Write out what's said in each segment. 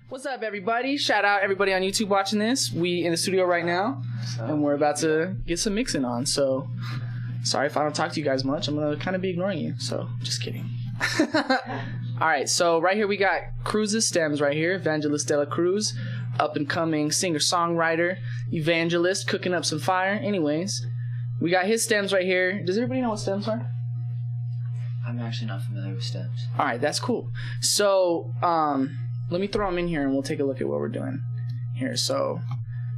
What's up, everybody? Shout out everybody on YouTube watching this. We in the studio right now, and we're about to get some mixing on. So, sorry if I don't talk to you guys much. I'm gonna kind of be ignoring you. So, just kidding. All right. So right here we got Cruz's stems right here. Evangelist De La Cruz, up and coming singer-songwriter, evangelist, cooking up some fire. Anyways, we got his stems right here. Does everybody know what stems are? I'm actually not familiar with stems. All right, that's cool. So, let me throw them in here and we'll take a look at what we're doing here. So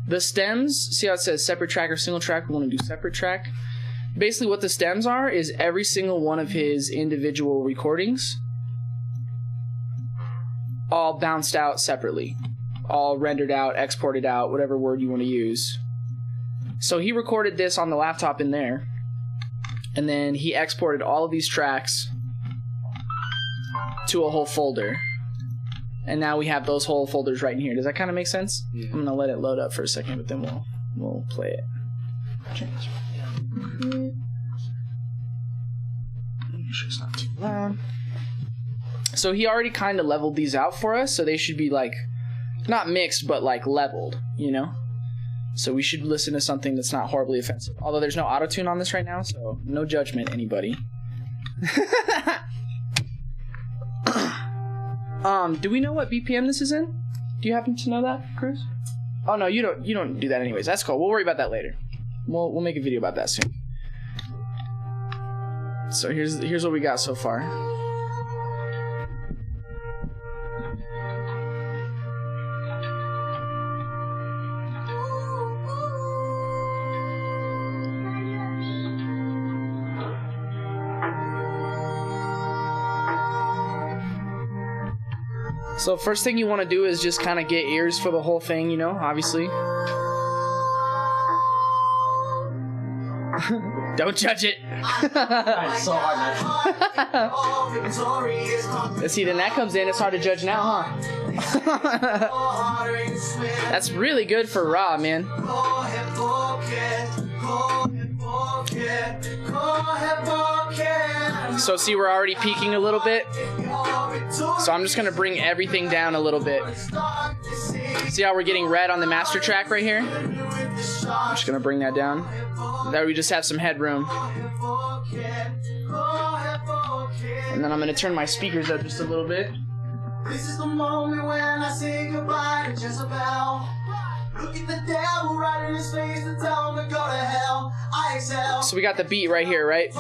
the stems, see how it says separate track or single track? We want to do separate track. Basically what the stems are is every single one of his individual recordings all bounced out separately, all rendered out, exported out, whatever word you want to use. So he recorded this on the laptop in there, and then he exported all of these tracks to a whole folder. And now we have those whole folders right in here. Does that kind of make sense? Yeah. I'm gonna let it load up for a second, but then we'll play it. Change. Make sure it's not too loud. So he already kind of leveled these out for us, so they should be like not mixed, but like leveled, you know. So we should listen to something that's not horribly offensive. Although there's no auto-tune on this right now, so no judgment, anybody. Do we know what BPM this is in? Do you happen to know that, Cruz? Oh no, you don't do that anyways. That's cool. We'll worry about that later. We'll make a video about that soon. So here's what we got so far. So first thing you want to do is just kind of get ears for the whole thing, you know, obviously. Don't judge it. It's so hard not. See, then that comes in, it's hard to judge now, huh? That's really good for raw, man. So see, we're already peaking a little bit. So I'm just going to bring everything down a little bit. See how we're getting red on the master track right here? I'm just going to bring that down. That way we just have some headroom. And then I'm going to turn my speakers up just a little bit. This is the moment when I say goodbye to Jezebel. Look at the devil right in his face and tell him to go to hell. I excel. So we got the beat right here, right?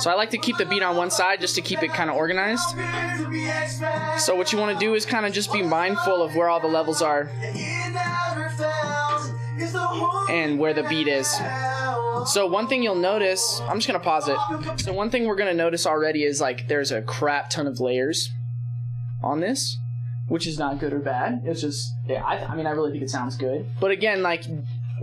So I like to keep the beat on one side just to keep it kind of organized. So what you want to do is kind of just be mindful of where all the levels are and where the beat is. So one thing you'll notice, I'm just going to pause it. So one thing we're going to notice already is like there's a crap ton of layers on this, which is not good or bad. It's just, yeah, I mean, I really think it sounds good. But again, like,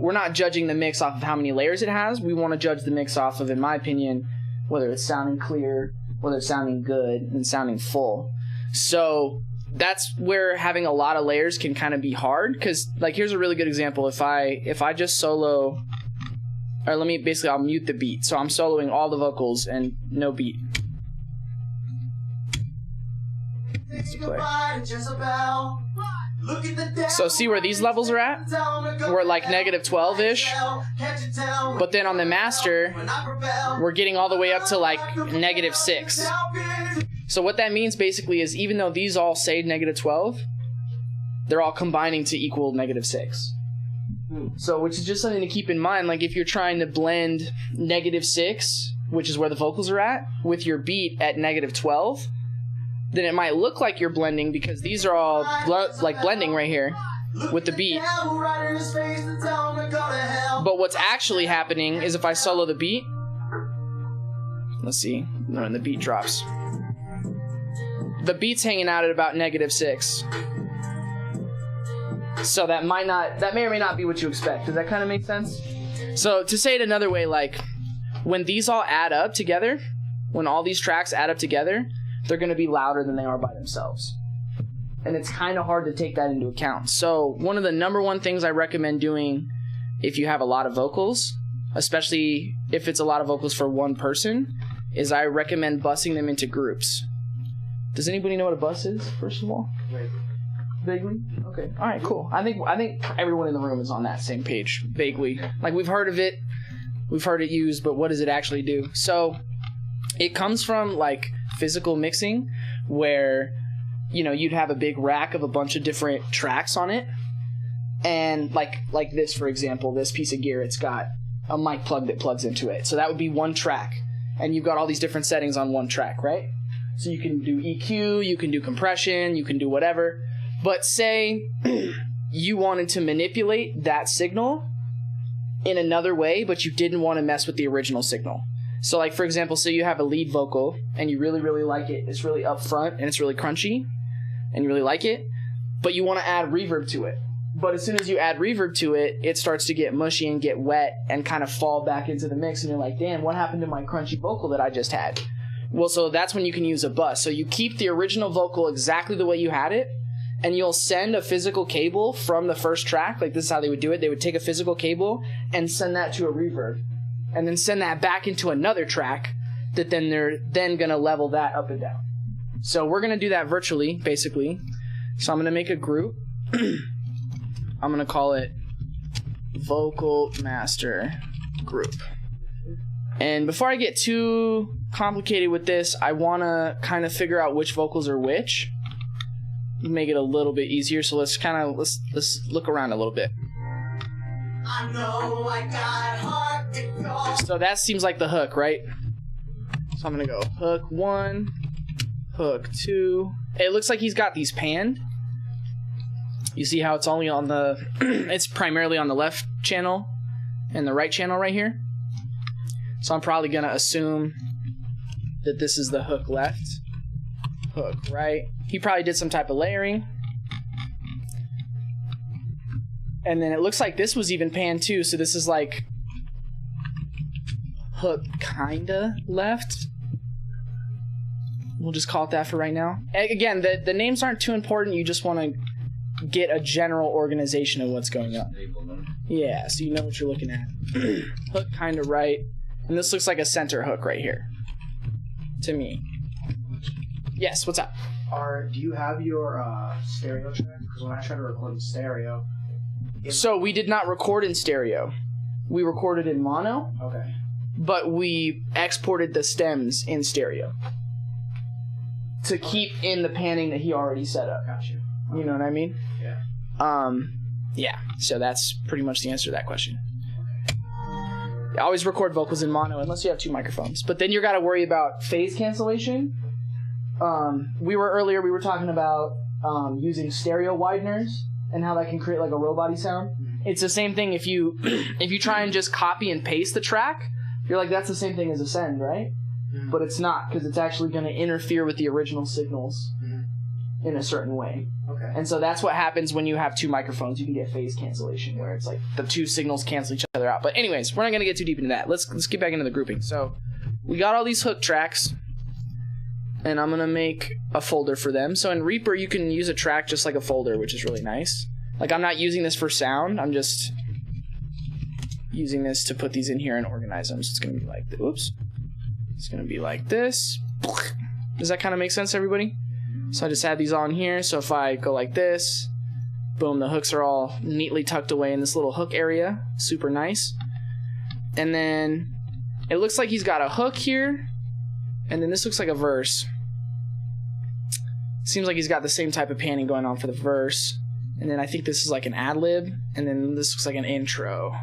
we're not judging the mix off of how many layers it has. We want to judge the mix off of, in my opinion, whether it's sounding clear, whether it's sounding good, and sounding full. So that's where having a lot of layers can kind of be hard. Because, like, here's a really good example. If I just solo, or I'll mute the beat. So I'm soloing all the vocals and no beat. So see where these levels are at? We're at like negative 12-ish. But then on the master, we're getting all the way up to like negative 6. So what that means basically is even though these all say negative 12, they're all combining to equal negative 6. So which is just something to keep in mind. Like if you're trying to blend negative 6, which is where the vocals are at, with your beat at negative 12, then it might look like you're blending because these are all blending right here with the beat. But what's actually happening is if I solo the beat, let's see, when the beat drops, the beat's hanging out at about negative 6. So that may or may not be what you expect. Does that kind of make sense? So to say it another way, like when these all add up together, when all these tracks add up together, they're going to be louder than they are by themselves. And it's kind of hard to take that into account. So one of the number one things I recommend doing if you have a lot of vocals, especially if it's a lot of vocals for one person, is I recommend bussing them into groups. Does anybody know what a bus is, first of all? Vaguely? Okay. All right, cool. I think everyone in the room is on that same page, vaguely. Like, we've heard of it, we've heard it used, but what does it actually do? So, it comes from, like, physical mixing, where, you know, you'd have a big rack of a bunch of different tracks on it, and, like this, for example, this piece of gear, it's got a mic plug that plugs into it. So that would be one track, and you've got all these different settings on one track, right? So you can do EQ, you can do compression, you can do whatever. But say you wanted to manipulate that signal in another way, but you didn't want to mess with the original signal. So, like, for example, say you have a lead vocal and you really, really like it. It's really up front and it's really crunchy and you really like it, but you want to add reverb to it. But as soon as you add reverb to it, it starts to get mushy and get wet and kind of fall back into the mix, and you're like, damn, what happened to my crunchy vocal that I just had? Well, so that's when you can use a bus. So you keep the original vocal exactly the way you had it, and you'll send a physical cable from the first track. Like, this is how they would do it. They would take a physical cable and send that to a reverb, and then send that back into another track that then they're then going to level that up and down. So we're going to do that virtually, basically. So I'm going to make a group. I'm going to call it Vocal Master Group. And before I get too complicated with this, I want to kind of figure out which vocals are which. Make it a little bit easier. So let's look around a little bit. I know I got heart to go. So that seems like the hook, right? So I'm going to go hook 1, hook 2. It looks like he's got these panned. You see how it's only on the, it's primarily on the left channel and the right channel right here. So I'm probably going to assume that this is the hook left, hook right. He probably did some type of layering. And then it looks like this was even panned too. So this is like hook kinda left. We'll just call it that for right now. And again, the names aren't too important. You just want to get a general organization of what's going on. Yeah, so you know what you're looking at. Hook kind of right. And this looks like a center hook right here. To me. Yes, what's up? Do you have your stereo track? Because when I try to record in stereo... So we did not record in stereo. We recorded in mono. Okay. But we exported the stems in stereo. To keep in the panning that he already set up. Gotcha. You know what I mean? Yeah. Yeah. So that's pretty much the answer to that question. I always record vocals in mono unless you have 2 microphones. But then you got to worry about phase cancellation. We were talking about using stereo wideners and how that can create like a robot-y sound. Mm-hmm. It's the same thing if you try and just copy and paste the track. You're like, that's the same thing as a send, right? Mm-hmm. But it's not, because it's actually going to interfere with the original signals in a certain way. Okay. And so that's what happens when you have 2 microphones. You can get phase cancellation, where it's like the 2 signals cancel each other out. But anyways, we're not going to get too deep into that. Let's get back into the grouping. So we got all these hook tracks, and I'm going to make a folder for them. So in Reaper, you can use a track just like a folder, which is really nice. Like, I'm not using this for sound. I'm just using this to put these in here and organize them. So it's going to be like, it's going to be like this. Does that kind of make sense, everybody? So I just add these on here. So if I go like this, boom, the hooks are all neatly tucked away in this little hook area. Super nice. And then it looks like he's got a hook here. And then this looks like a verse. Seems like he's got the same type of panning going on for the verse. And then I think this is like an ad-lib. And then this looks like an intro.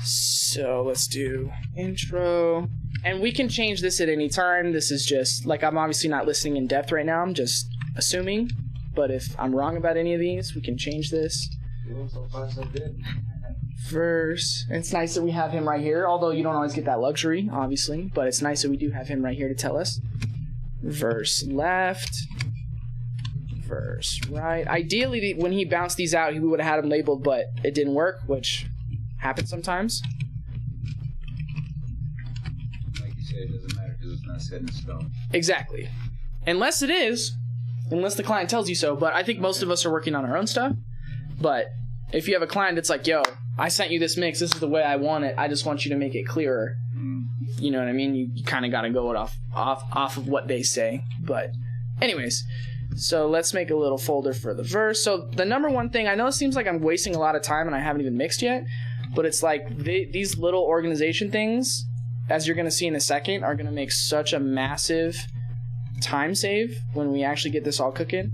So let's do intro. And we can change this at any time. This is just, like, I'm obviously not listening in depth right now. I'm just assuming. But if I'm wrong about any of these, we can change this. So far, so good. Verse. And it's nice that we have him right here. Although you don't always get that luxury, obviously. But it's nice that we do have him right here to tell us. Verse left. Verse right. Ideally, when he bounced these out, he would have had them labeled, but it didn't work, which happens sometimes. It doesn't matter because it's not set in stone. Exactly. Unless the client tells you so. But I think most of us are working on our own stuff. But if you have a client that's like, yo, I sent you this mix. This is the way I want it. I just want you to make it clearer. You know what I mean? You kind of got to go it off of what they say. But anyways, so let's make a little folder for the verse. So the number one thing, I know it seems like I'm wasting a lot of time and I haven't even mixed yet, but it's like these little organization things, as you're going to see in a second, are going to make such a massive time save when we actually get this all cooking.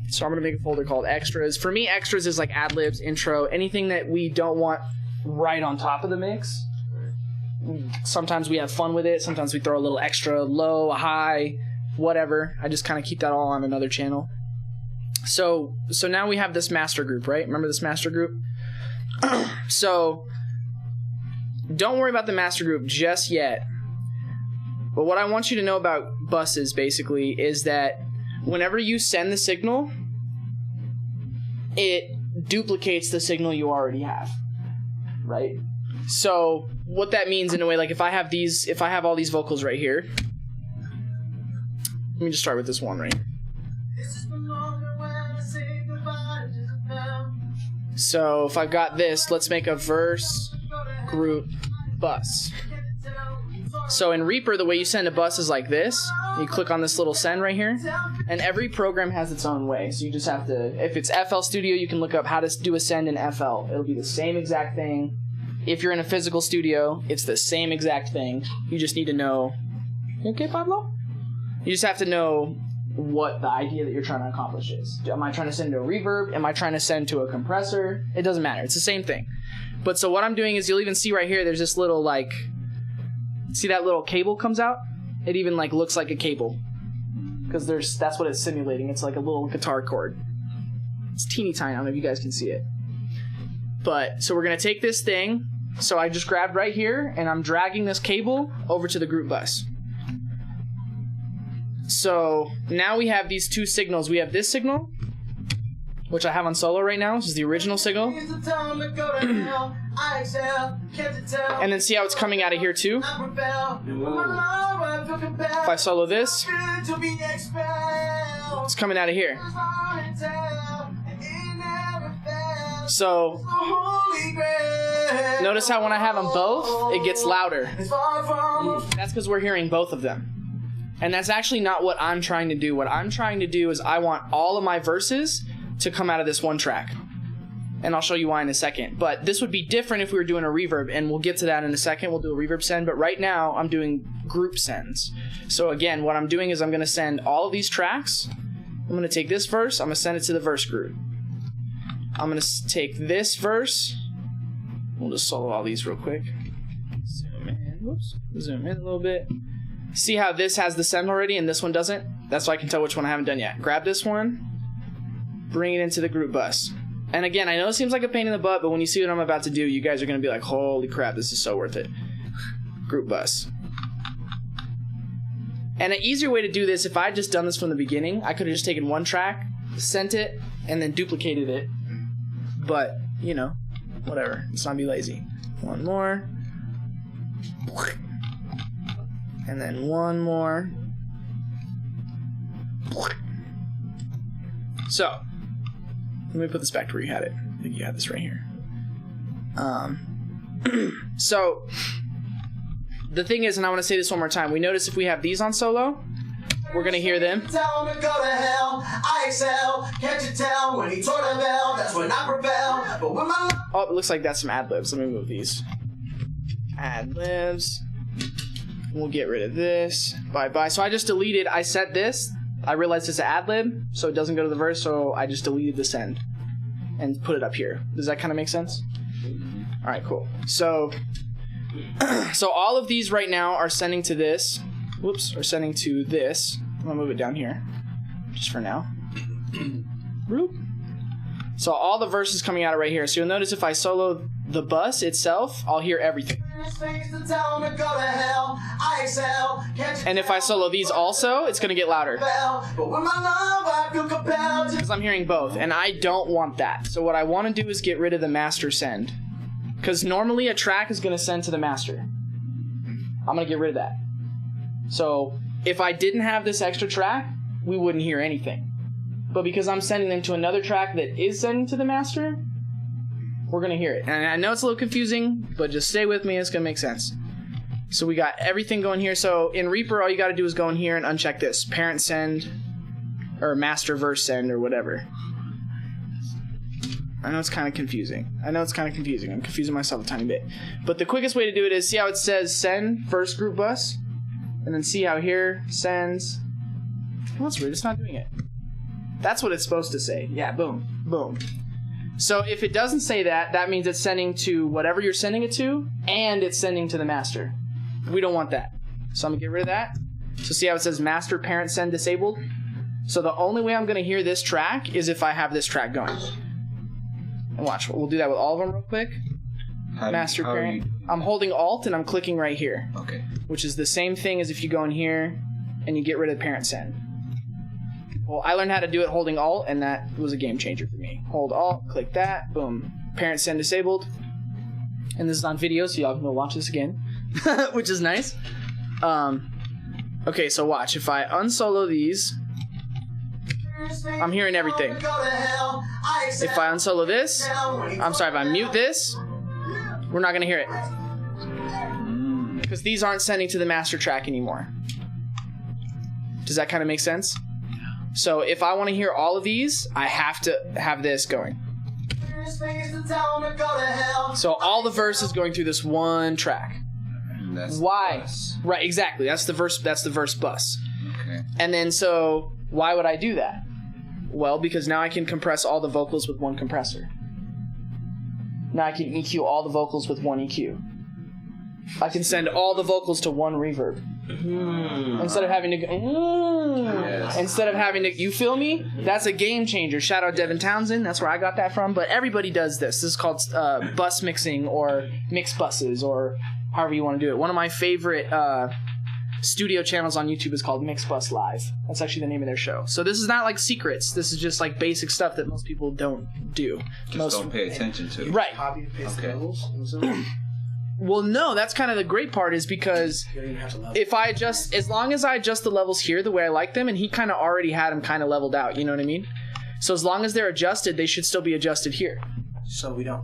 So I'm going to make a folder called extras. For me, extras is like ad-libs, intro, anything that we don't want right on top of the mix. Sometimes we have fun with it. Sometimes we throw a little extra low, high, whatever. I just kind of keep that all on another channel. So now we have this master group, right? Remember this master group? So don't worry about the master group just yet. But what I want you to know about buses basically is that whenever you send the signal, it duplicates the signal you already have, right? So what that means in a way, like if I have all these vocals right here, let me just start with this one right here. So if I've got this, let's make a verse, group, bus. So in Reaper, the way you send a bus is like this. You click on this little send right here, and every program has its own way. So you just have to, if it's FL Studio, you can look up how to do a send in FL. It'll be the same exact thing. If you're in a physical studio, it's the same exact thing. You just need to know, you okay, Pablo? You just have to know what the idea that you're trying to accomplish is. Am I trying to send to a reverb? Am I trying to send to a compressor? It doesn't matter. It's the same thing. But so what I'm doing is, you'll even see right here, there's this little like, see that little cable comes out? It even like looks like a cable, because that's what it's simulating. It's like a little guitar chord. It's teeny tiny. I don't know if you guys can see it. But so we're gonna take this thing. So I just grabbed right here and I'm dragging this cable over to the group bus. So now we have these two signals. We have this signal, which I have on solo right now. This is the original signal. And then see how it's coming out of here too? If I solo this, it's coming out of here. So notice how when I have them both, it gets louder. That's because we're hearing both of them. And that's actually not what I'm trying to do. What I'm trying to do is I want all of my verses to come out of this one track. And I'll show you why in a second. But this would be different if we were doing a reverb, and we'll get to that in a second. We'll do a reverb send, but right now I'm doing group sends. So again, what I'm doing is I'm going to send all of these tracks. I'm going to take this verse, I'm going to send it to the verse group. I'm going to take this verse. We'll just solo all these real quick. Zoom in. Whoops. Zoom in a little bit. See how this has the send already and this one doesn't? That's why I can tell which one I haven't done yet. Grab this one, bring it into the group bus. And again, I know it seems like a pain in the butt, but when you see what I'm about to do, you guys are going to be like, holy crap, this is so worth it. Group bus. And an easier way to do this, if I had just done this from the beginning, I could have just taken one track, sent it, and then duplicated it. But, you know, whatever. Let's not be lazy. One more. And then one more. So, let me put this back to where you had it. I think you had this right here. So, the thing is, and I want to say this one more time, we notice if we have these on solo, we're going to hear them. Tell him to go to hell. I excel. Can't you tell when he tore the bell? That's when I rebel. But when my Oh, it looks like that's some ad-libs. Let me move these. Ad-libs. We'll get rid of this. Bye-bye. So I just deleted, I set this. I realized it's an ad-lib, so it doesn't go to the verse, so I just deleted the send and put it up here. Does that kind of make sense? All right, cool. So all of these right now are sending to this. Whoops, are sending to this. I'm gonna move it down here, just for now. So all the verses coming out of right here. So you'll notice if I solo the bus itself, I'll hear everything. And if I solo these also, it's gonna get louder. Because I'm hearing both, and I don't want that. So what I want to do is get rid of the master send. Because normally a track is gonna send to the master. I'm gonna get rid of that. So if I didn't have this extra track, we wouldn't hear anything. But because I'm sending them to another track that is sending to the master, we're gonna hear it. And I know it's a little confusing, but just stay with me, it's gonna make sense. So we got everything going here. So in Reaper, all you gotta do is go in here and uncheck this. Parent send, or master verse send, or whatever. I know it's kind of confusing. I'm confusing myself a tiny bit. But the quickest way to do it is, see how it says send first group bus? And then see how here sends. Oh, that's weird, it's not doing it. That's what it's supposed to say. Yeah, boom, boom. So if it doesn't say that, that means it's sending to whatever you're sending it to, and it's sending to the master. We don't want that. So I'm gonna get rid of that. So see how it says master parent send disabled? So the only way I'm gonna hear this track is if I have this track going. And watch, we'll do that with all of them real quick. Master parent. I'm holding Alt and I'm clicking right here. Okay. Which is the same thing as if you go in here and you get rid of parent send. Well, I learned how to do it holding Alt, and that was a game changer for me. Hold Alt, click that, boom. Parent send disabled. And this is on video, so y'all can go watch this again. Which is nice. Okay, so watch. If I unsolo these, I'm hearing everything. If I unsolo this, I'm sorry, if I mute this, we're not gonna hear it. Because these aren't sending to the master track anymore. Does that kind of make sense? So if I want to hear all of these, I have to have this going. So all the verse is going through this one track. That's Why? Bus. Right, exactly. That's the verse bus. Okay. And then so why would I do that? Well, because now I can compress all the vocals with one compressor. Now I can EQ all the vocals with one EQ. I can send all the vocals to one reverb. Instead of having to go, Yes. instead of having to, you feel me? That's a game changer. Shout out Devin Townsend. That's where I got that from. But everybody does this. This is called bus mixing or mix buses or however you want to do it. One of my favorite studio channels on YouTube is called Mix Bus Live. That's actually the name of their show. So this is not like secrets. This is just like basic stuff that most people don't do. Just don't pay attention to. Right. Copy and paste Okay. the levels. Well, no, that's kind of the great part is because You don't even have to level. if I adjust, as long as I adjust the levels here the way I like them, and he kind of already had them kind of leveled out, you know what I mean? So as long as they're adjusted, they should still be adjusted here. So we don't.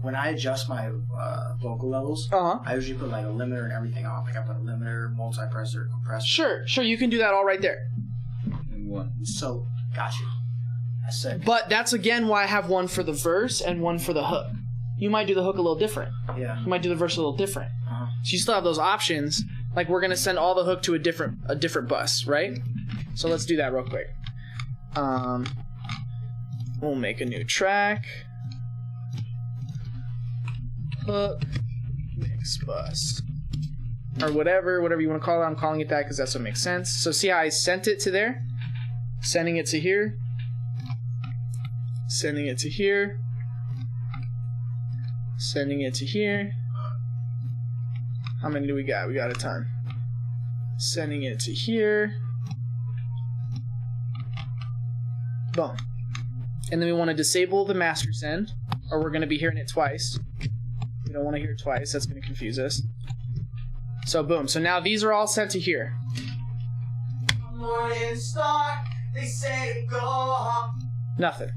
When I adjust my vocal levels, I usually put like a limiter and everything on. Like I put a limiter, multipressor, compressor. Sure, you can do that all right there. And one. So, got you. I said, But that's again why I have one for the verse and one for the hook. You might do the hook a little different. yeah. You might do the verse a little different. Uh-huh. So you still have those options. Like we're gonna send all the hook to a different bus, right? So let's do that real quick. We'll make a new track. Hook mix bus. Or whatever you want to call it. I'm calling it that because that's what makes sense. So see how I sent it to there? Sending it to here. Sending it to here. Sending it to here. How many do we got? We got a ton. Sending it to here. Boom. And then we want to disable the master send, or we're going to be hearing it twice. We don't want to hear it twice. That's going to confuse us. So boom. So now these are all sent to here. Morning star, they say go. Nothing.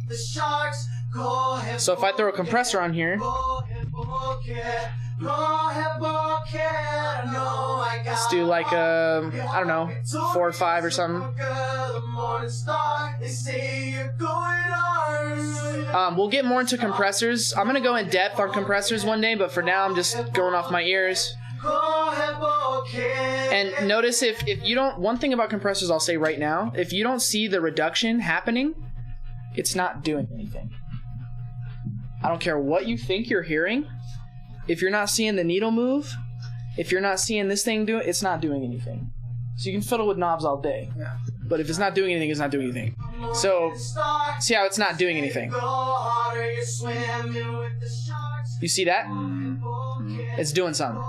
The sharks go ahead. So if I throw a compressor on here, let's do like a, I don't know, 4 or 5 or something. We'll get more into compressors. I'm gonna go in depth on compressors one day, but for now I'm just going off my ears. And notice if you don't, one thing about compressors I'll say right now, if you don't see the reduction happening, it's not doing anything. I don't care what you think you're hearing. If you're not seeing the needle move, if you're not seeing this thing do it, it's not doing anything. So you can fiddle with knobs all day. Yeah. But if it's not doing anything, it's not doing anything. So, see how it's not doing anything? You see that? It's doing something.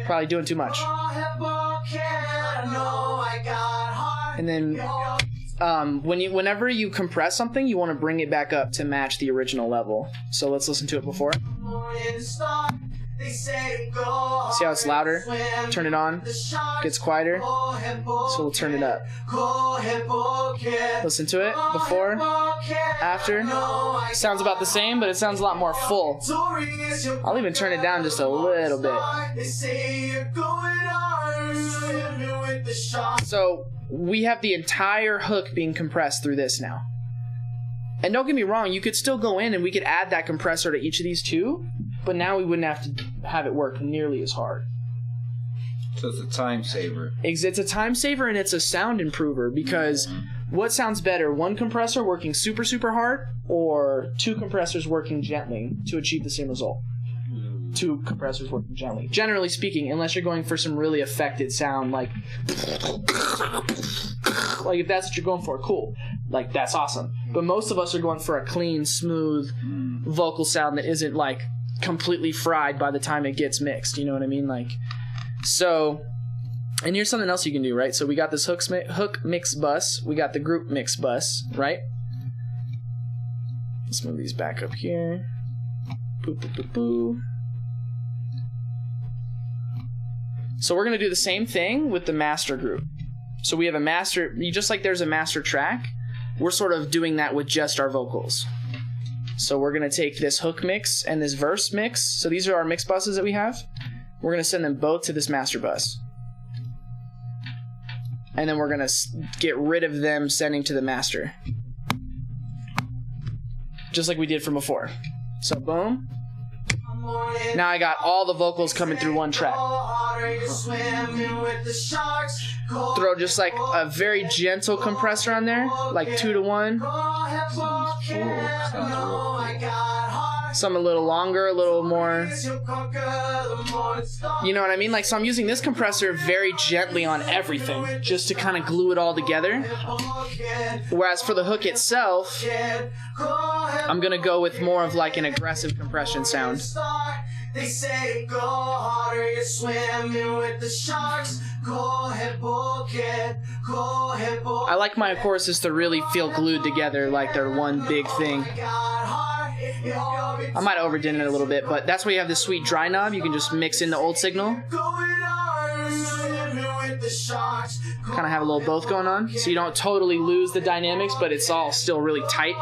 Probably doing too much. And then, whenever you compress something, you want to bring it back up to match the original level. So let's listen to it before. See how it's louder? Turn it on. Gets quieter. So we'll turn it up. Listen to it. Before. After. Sounds about the same, but it sounds a lot more full. I'll even turn it down just a little bit. So we have the entire hook being compressed through this now. And don't get me wrong, you could still go in and we could add that compressor to each of these too, but now we wouldn't have to have it work nearly as hard. So it's a time saver. It's a time saver and it's a sound improver because what sounds better, one compressor working super, super hard or two compressors working gently to achieve the same result? Two compressors working gently. Generally speaking, unless you're going for some really affected sound like if that's what you're going for, cool. Like, that's awesome. But most of us are going for a clean, smooth vocal sound that isn't, like, completely fried by the time it gets mixed. You know what I mean? Like, so, and here's something else you can do, right? So we got this hook mix bus. We got the group mix bus, right? Let's move these back up here. Boo, boo, boo, boo. So we're going to do the same thing with the master group. So we have a master, just like there's a master track, we're sort of doing that with just our vocals. So we're going to take this hook mix and this verse mix. So these are our mix buses that we have. We're going to send them both to this master bus. And then we're going to get rid of them sending to the master. Just like we did from before. So boom. Now I got all the vocals coming through one track. Throw just like a very gentle compressor on there, like 2 to 1. Some a little longer, a little more. You know what I mean? Like, so I'm using this compressor very gently on everything, just to kind of glue it all together. Whereas for the hook itself, I'm gonna go with more of like an aggressive compression sound. They say go harder, you're swimming with the sharks. Go ahead, book it. Go ahead, book it. I like my choruses to really feel glued together, like they're one big thing. I might have overdone it a little bit, but that's why you have this sweet dry knob. You can just mix in the old signal. Kind of have a little both going on, so you don't totally lose the dynamics, but it's all still really tight.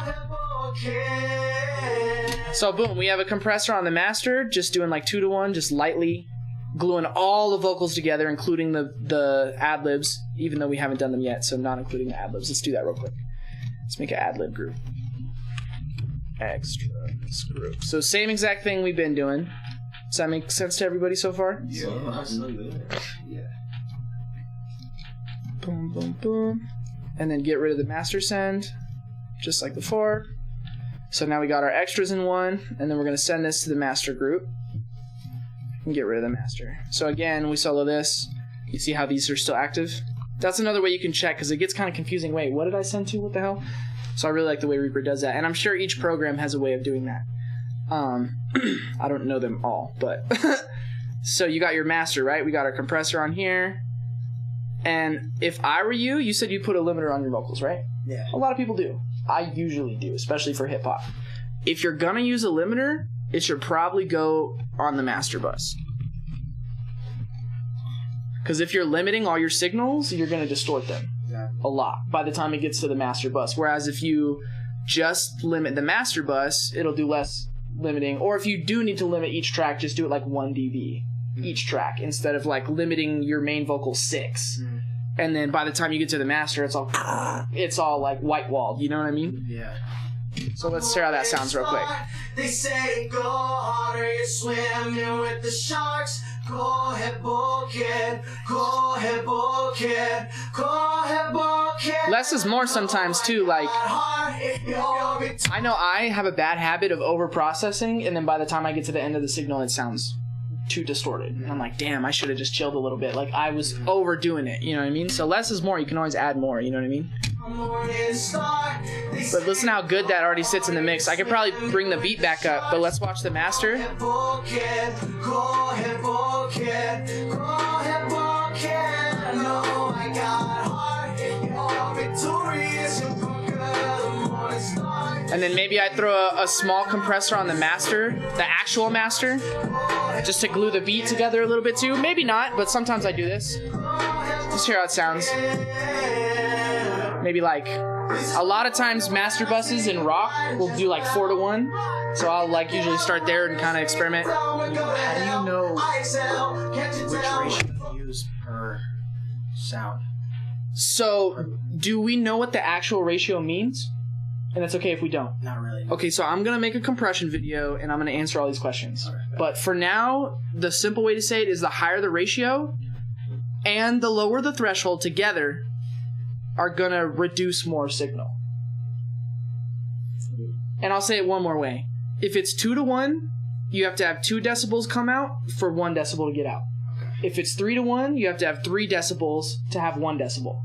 So boom, we have a compressor on the master, just doing like 2 to 1, just lightly gluing all the vocals together, including the ad-libs, even though we haven't done them yet, so not including the ad-libs. Let's do that real quick. Let's make an ad-lib group. Extra group. So same exact thing we've been doing. Does that make sense to everybody so far? Yeah. Yeah. Boom, boom, boom. And then get rid of the master send, just like before. So now we got our extras in one, and then we're going to send this to the master group and get rid of the master. So again, we solo this. You see how these are still active? That's another way you can check, because it gets kind of confusing. Wait, what did I send to? What the hell? So I really like the way Reaper does that, and I'm sure each program has a way of doing that. I don't know them all, but so you got your master, right? We got our compressor on here, and if I were you, you said you put a limiter on your vocals, right? Yeah. A lot of people do. I usually do, especially for hip hop. If you're gonna use a limiter, it should probably go on the master bus. Because if you're limiting all your signals, you're gonna distort them a lot by the time it gets to the master bus. Whereas if you just limit the master bus, it'll do less limiting. Or if you do need to limit each track, just do it like 1 dB each track instead of like limiting your main vocal 6. And then by the time you get to the master, it's all like white walled. You know what I mean? Yeah. So let's hear how that sounds real quick. They say go harder, you're swimming with the sharks. Go ahead, book it. Go ahead, book it. Go ahead, book it. Less is more sometimes too. Like, I know I have a bad habit of over processing, and then by the time I get to the end of the signal, it sounds too distorted. And I'm like, damn, I should have just chilled a little bit. Like, I was overdoing it, you know what I mean? So less is more. You can always add more, you know what I mean? But listen how good that already sits in the mix. I could probably bring the beat back up, but let's watch the master. And then maybe I throw a small compressor on the master, the actual master, just to glue the beat together a little bit too. Maybe not, but sometimes I do this. Just hear how it sounds. Maybe like, a lot of times master buses in rock will do like 4-to-1. So I'll like usually start there and kind of experiment. How do you know which ratio to use per sound? So, do we know what the actual ratio means? And it's okay if we don't. Not really. Okay, so I'm going to make a compression video, and I'm going to answer all these questions. Okay. But for now, the simple way to say it is the higher the ratio and the lower the threshold together are going to reduce more signal. And I'll say it one more way. If it's 2-to-1, you have to have 2 decibels come out for 1 decibel to get out. If it's 3-to-1, you have to have 3 decibels to have 1 decibel.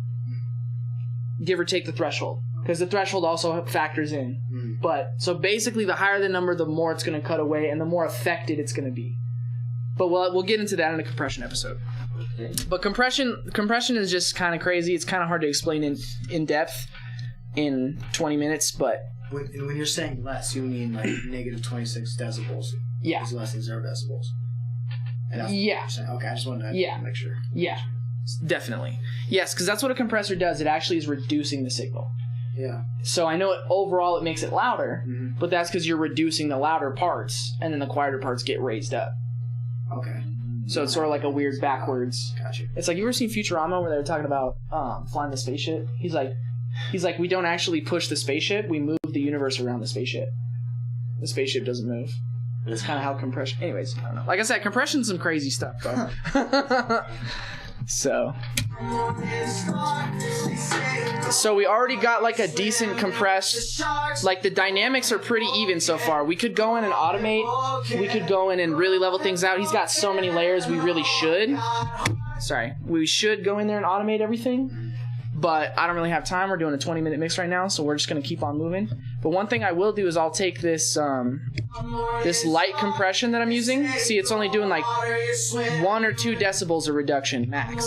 Give or take the threshold. Because the threshold also factors in. But, so basically the higher the number, the more it's going to cut away and the more affected it's going to be. But we'll get into that in a compression episode. But compression is just kind of crazy. It's kind of hard to explain in depth in 20 minutes, but... When you're saying less, you mean like negative 26 decibels. Yeah. Is less than 0 decibels. And that's what Yeah. you're saying. Okay, I just wanted to make sure. Yeah, definitely. Yes, because that's what a compressor does. It actually is reducing the signal. Yeah. So I know overall it makes it louder, but that's because you're reducing the louder parts, and then the quieter parts get raised up. Okay. So it's sort of like a weird backwards. Gotcha. It's like, you ever seen Futurama where they were talking about flying the spaceship? He's like, we don't actually push the spaceship, we move the universe around the spaceship. The spaceship doesn't move. That's kind of how compression... Anyways, I don't know. Like I said, compression's some crazy stuff, though. So we already got like a decent compressed... Like the dynamics are pretty even so far. We could go in and automate. We could go in and really level things out. He's got so many layers, we really should. We should go in there and automate everything. But I don't really have time. We're doing a 20-minute mix right now, so we're just going to keep on moving. But one thing I will do is I'll take this this light compression that I'm using. See, it's only doing like 1 or 2 decibels of reduction, max.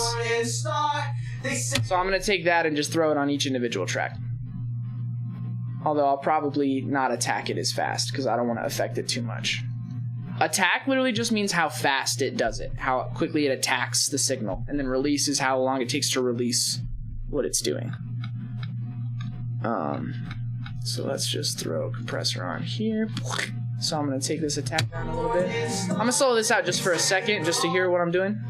So I'm going to take that and just throw it on each individual track. Although I'll probably not attack it as fast, because I don't want to affect it too much. Attack literally just means how fast it does it, how quickly it attacks the signal. And then release is how long it takes to release what it's doing. So let's just throw a compressor on here. So I'm going to take this attack down a little bit. I'm going to slow this out just for a second, just to hear what I'm doing.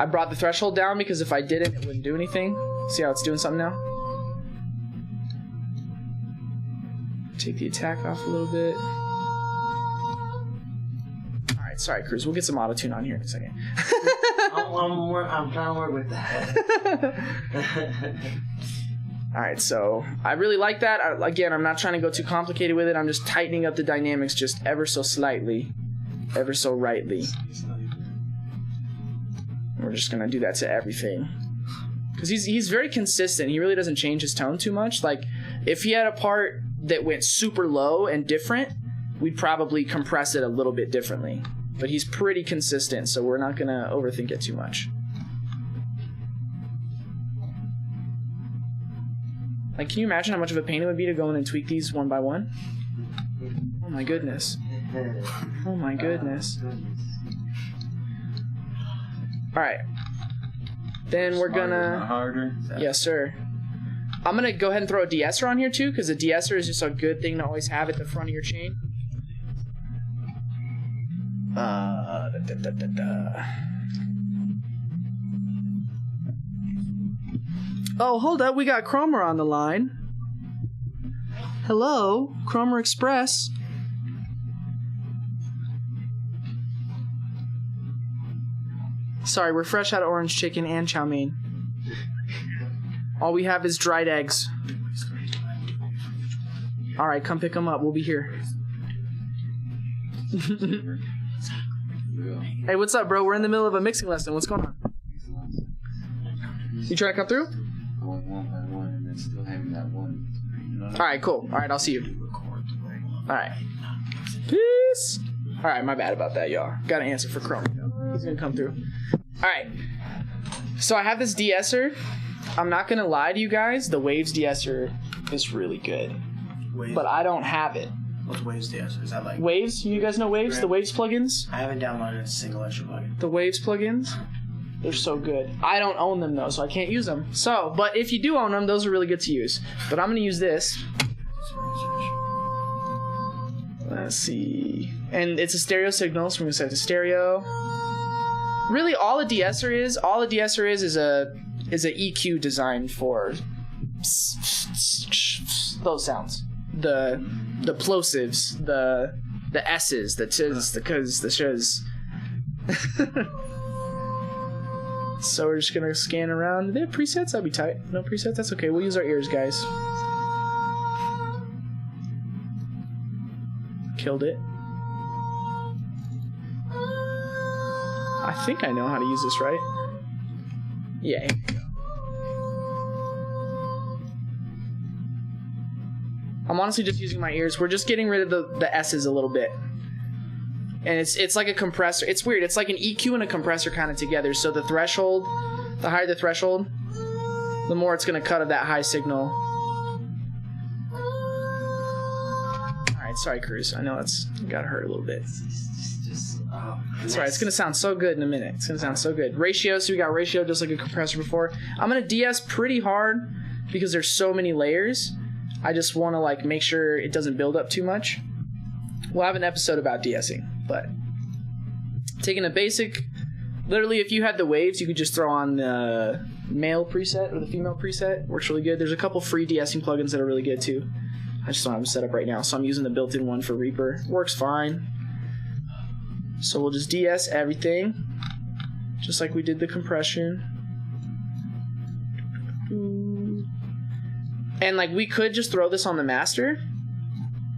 I brought the threshold down because if I didn't, it wouldn't do anything. See how it's doing something now? Take the attack off a little bit. Alright, sorry, Cruz. We'll get some auto-tune on here in a second. I'm trying to work with that. Alright, so I really like that. Again, I'm not trying to go too complicated with it. I'm just tightening up the dynamics just ever so slightly. Ever so rightly. We're just going to do that to everything. Because he's very consistent. He really doesn't change his tone too much. Like, if he had a part that went super low and different, we'd probably compress it a little bit differently. But he's pretty consistent, so we're not going to overthink it too much. Like, can you imagine how much of a pain it would be to go in and tweak these one by one? Oh my goodness. Oh my goodness. Alright. Then we're gonna... Harder. Yes, sir. I'm gonna go ahead and throw a de-esser on here too, because a de-esser is just a good thing to always have at the front of your chain. Oh, hold up, we got Cromer on the line. Hello, Cromer Express. Sorry, we're fresh out of orange chicken and chow mein. All we have is dried eggs. Alright, come pick them up. We'll be here. Hey, what's up, bro? We're in the middle of a mixing lesson. What's going on? You trying to come through? Going one by one and then still having that one. Alright, cool. Alright, I'll see you. Alright. Peace. Alright, my bad about that, y'all. Got an answer for Chrome. He's gonna come through. Alright. So I have this de-esser. I'm not gonna lie to you guys, the Waves de-esser is really good. Waves. But I don't have it. What's Waves de-esser? Is that like... Waves? You guys know Waves? Right. The Waves plugins? I haven't downloaded a single extra plugin. The Waves plugins? They're so good. I don't own them though, so I can't use them. So, but if you do own them, those are really good to use. But I'm gonna use this. Let's see. And it's a stereo signal, so we're gonna set it to stereo. Really, all a de-esser is a EQ designed for those sounds. The plosives, the S's, the tis, the cuz, the shiz. So we're just gonna scan around. Do they have presets? That'd be tight. No presets? That's okay. We'll use our ears, guys. Killed it. I think I know how to use this, right? Yeah. Here we go. I'm honestly just using my ears. We're just getting rid of the S's a little bit. And it's like a compressor. It's weird. It's like an EQ and a compressor kind of together. So the threshold, the higher the threshold, the more it's going to cut of that high signal. Alright, sorry, Cruz. I know that's got to hurt a little bit. That's right. It's going to sound so good in a minute. It's going to sound so good. Ratio. So we got ratio just like a compressor before. I'm going to de-ess pretty hard because there's so many layers. I just want to like make sure it doesn't build up too much. We'll have an episode about de-essing, but taking a basic, literally if you had the Waves, you could just throw on the male preset or the female preset. Works really good. There's a couple free de-essing plugins that are really good too. I just don't have them set up right now, so I'm using the built-in one for Reaper. Works fine. So we'll just de-ess everything, just like we did the compression. And like we could just throw this on the master,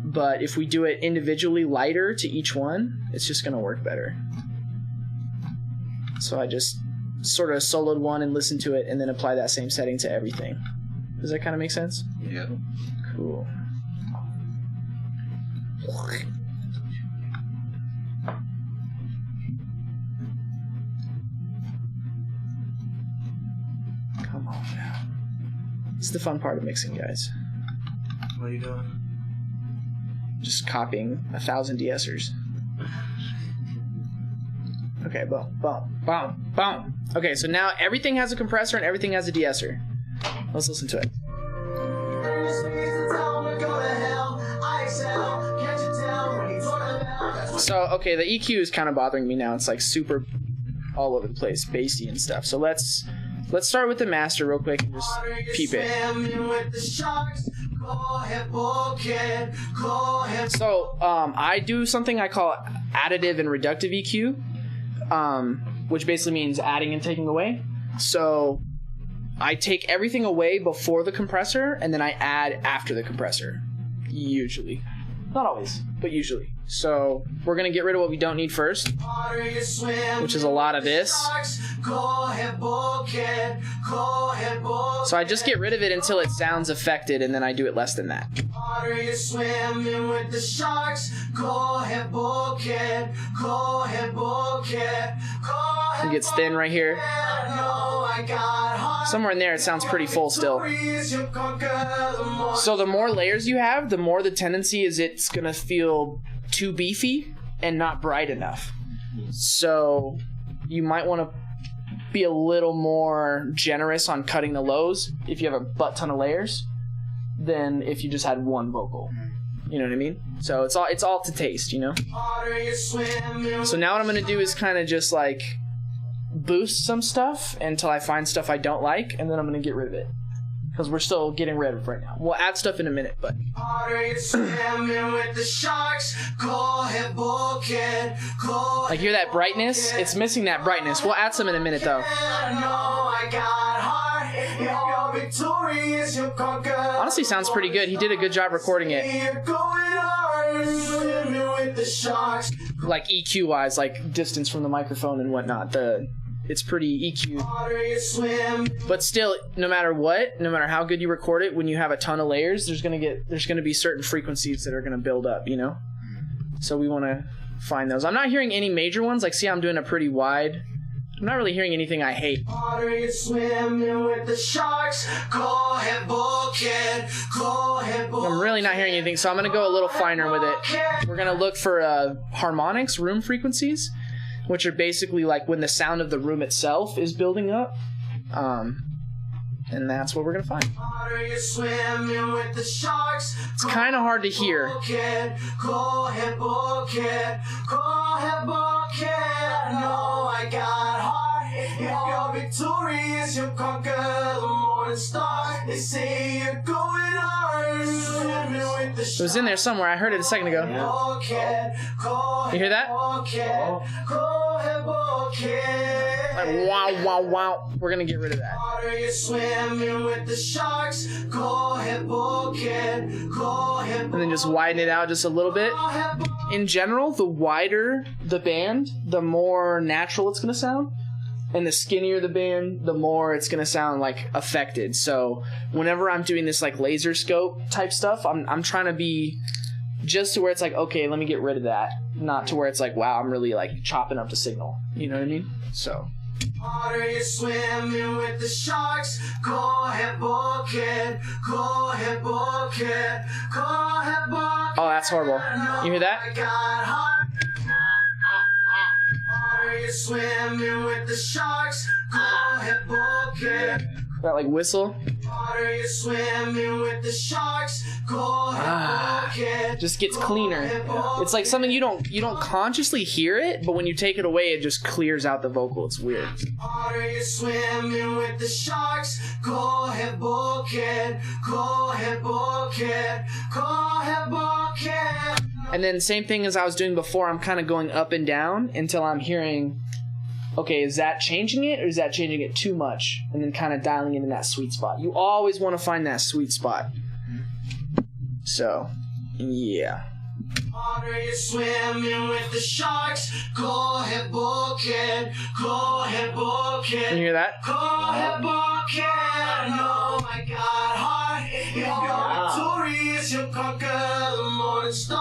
but if we do it individually lighter to each one, it's just gonna work better. So I just sort of soloed one and listened to it and then apply that same setting to everything. Does that kind of make sense? Yeah. Cool. Come on now. This is the fun part of mixing, guys. What are you doing? Just copying 1,000 de-essers. Okay, boom, boom, boom, boom. Okay, so now everything has a compressor and everything has a de-esser. Let's listen to it. So, okay, the EQ is kind of bothering me now. It's like super all over the place, bassy and stuff. So let's start with the master real quick and just peep it. So I do something I call additive and reductive EQ, which basically means adding and taking away. So I take everything away before the compressor and then I add after the compressor. Usually. Not always, but usually. So we're going to get rid of what we don't need first, which is a lot of this. So I just get rid of it until it sounds affected, and then I do it less than that. It gets thin right here. Somewhere in there it sounds pretty full still. So the more layers you have, the more the tendency is it's going to feel too beefy and not bright enough. So you might want to be a little more generous on cutting the lows if you have a butt ton of layers than if you just had one vocal. You know what I mean? So it's all to taste, you know? So now what I'm going to do is kind of just like boost some stuff until I find stuff I don't like, and then I'm going to get rid of it. Because we're still getting rid of it right now. We'll add stuff in a minute, but... Like, hear that brightness? It's missing that brightness. We'll add some in a minute, though. Honestly, sounds pretty good. He did a good job recording it. Like, EQ-wise, like, distance from the microphone and whatnot. It's pretty EQ. But still, no matter what, no matter how good you record it, when you have a ton of layers, there's gonna be certain frequencies that are gonna build up, you know? So we wanna find those. I'm not hearing any major ones. Like, see, I'm doing a pretty wide I'm not really hearing anything I hate. Water, you're swimming with the sharks. I'm really not hearing anything, so I'm gonna go a little finer with it. We're gonna look for harmonics, room frequencies, which are basically like when the sound of the room itself is building up. And that's what we're gonna find. It's kind of hard to hear. It was in there somewhere. I heard it a second ago. You hear that? Like wow, wow, wow. We're gonna get rid of that. And then just widen it out just a little bit. In general, the wider the band, the more natural it's gonna sound. And the skinnier the band, the more it's gonna sound like affected. So whenever I'm doing this like laser scope type stuff, I'm trying to be just to where it's like, okay, let me get rid of that. Not to where it's like, wow, I'm really like chopping up the signal. You know what I mean? So. Water, you're swimming with the sharks. Go ahead, book it. Go ahead, book it. Go ahead, book it. Oh, that's horrible. You hear that? Water, you're swimming with the sharks. Go ahead, book it. That like whistle. Water, you're swimming with the sharks. Go ahead, book it. Just gets cleaner. It's like something you don't consciously hear it, but when you take it away, it just clears out the vocal. It's weird. Water, you're swimming with the sharks. Go ahead, book it. Go ahead, book it. Go ahead, book it. And then same thing as I was doing before, I'm kind of going up and down until I'm hearing, okay, is that changing it or is that changing it too much? And then kind of dialing into that sweet spot. You always want to find that sweet spot. So, yeah. Water, you're swimming with the sharks. Go ahead, book it. Go ahead, book it. You hear that? Go ahead, book it. I know I got heart. If you're victorious, you'll conquer the morning star.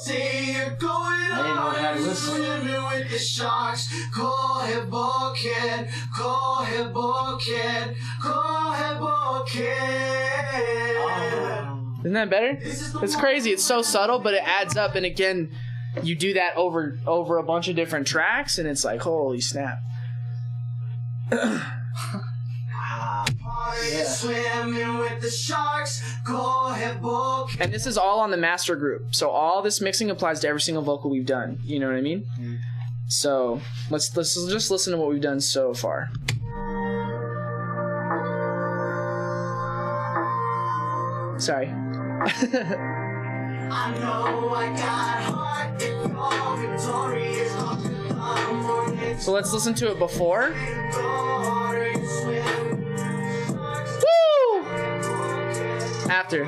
See you're going on. Swimming with the sharks. Go ahead, book it. Go ahead, book it. Go ahead, book it. Isn't that better? It's crazy. It's so subtle, but it adds up. And again, you do that over a bunch of different tracks, and it's like, holy snap. Yeah. And this is all on the master group. So all this mixing applies to every single vocal we've done. You know what I mean? Mm. So let's just listen to what we've done so far. Sorry. I know I got heart. So let's listen to it before. Woo! After.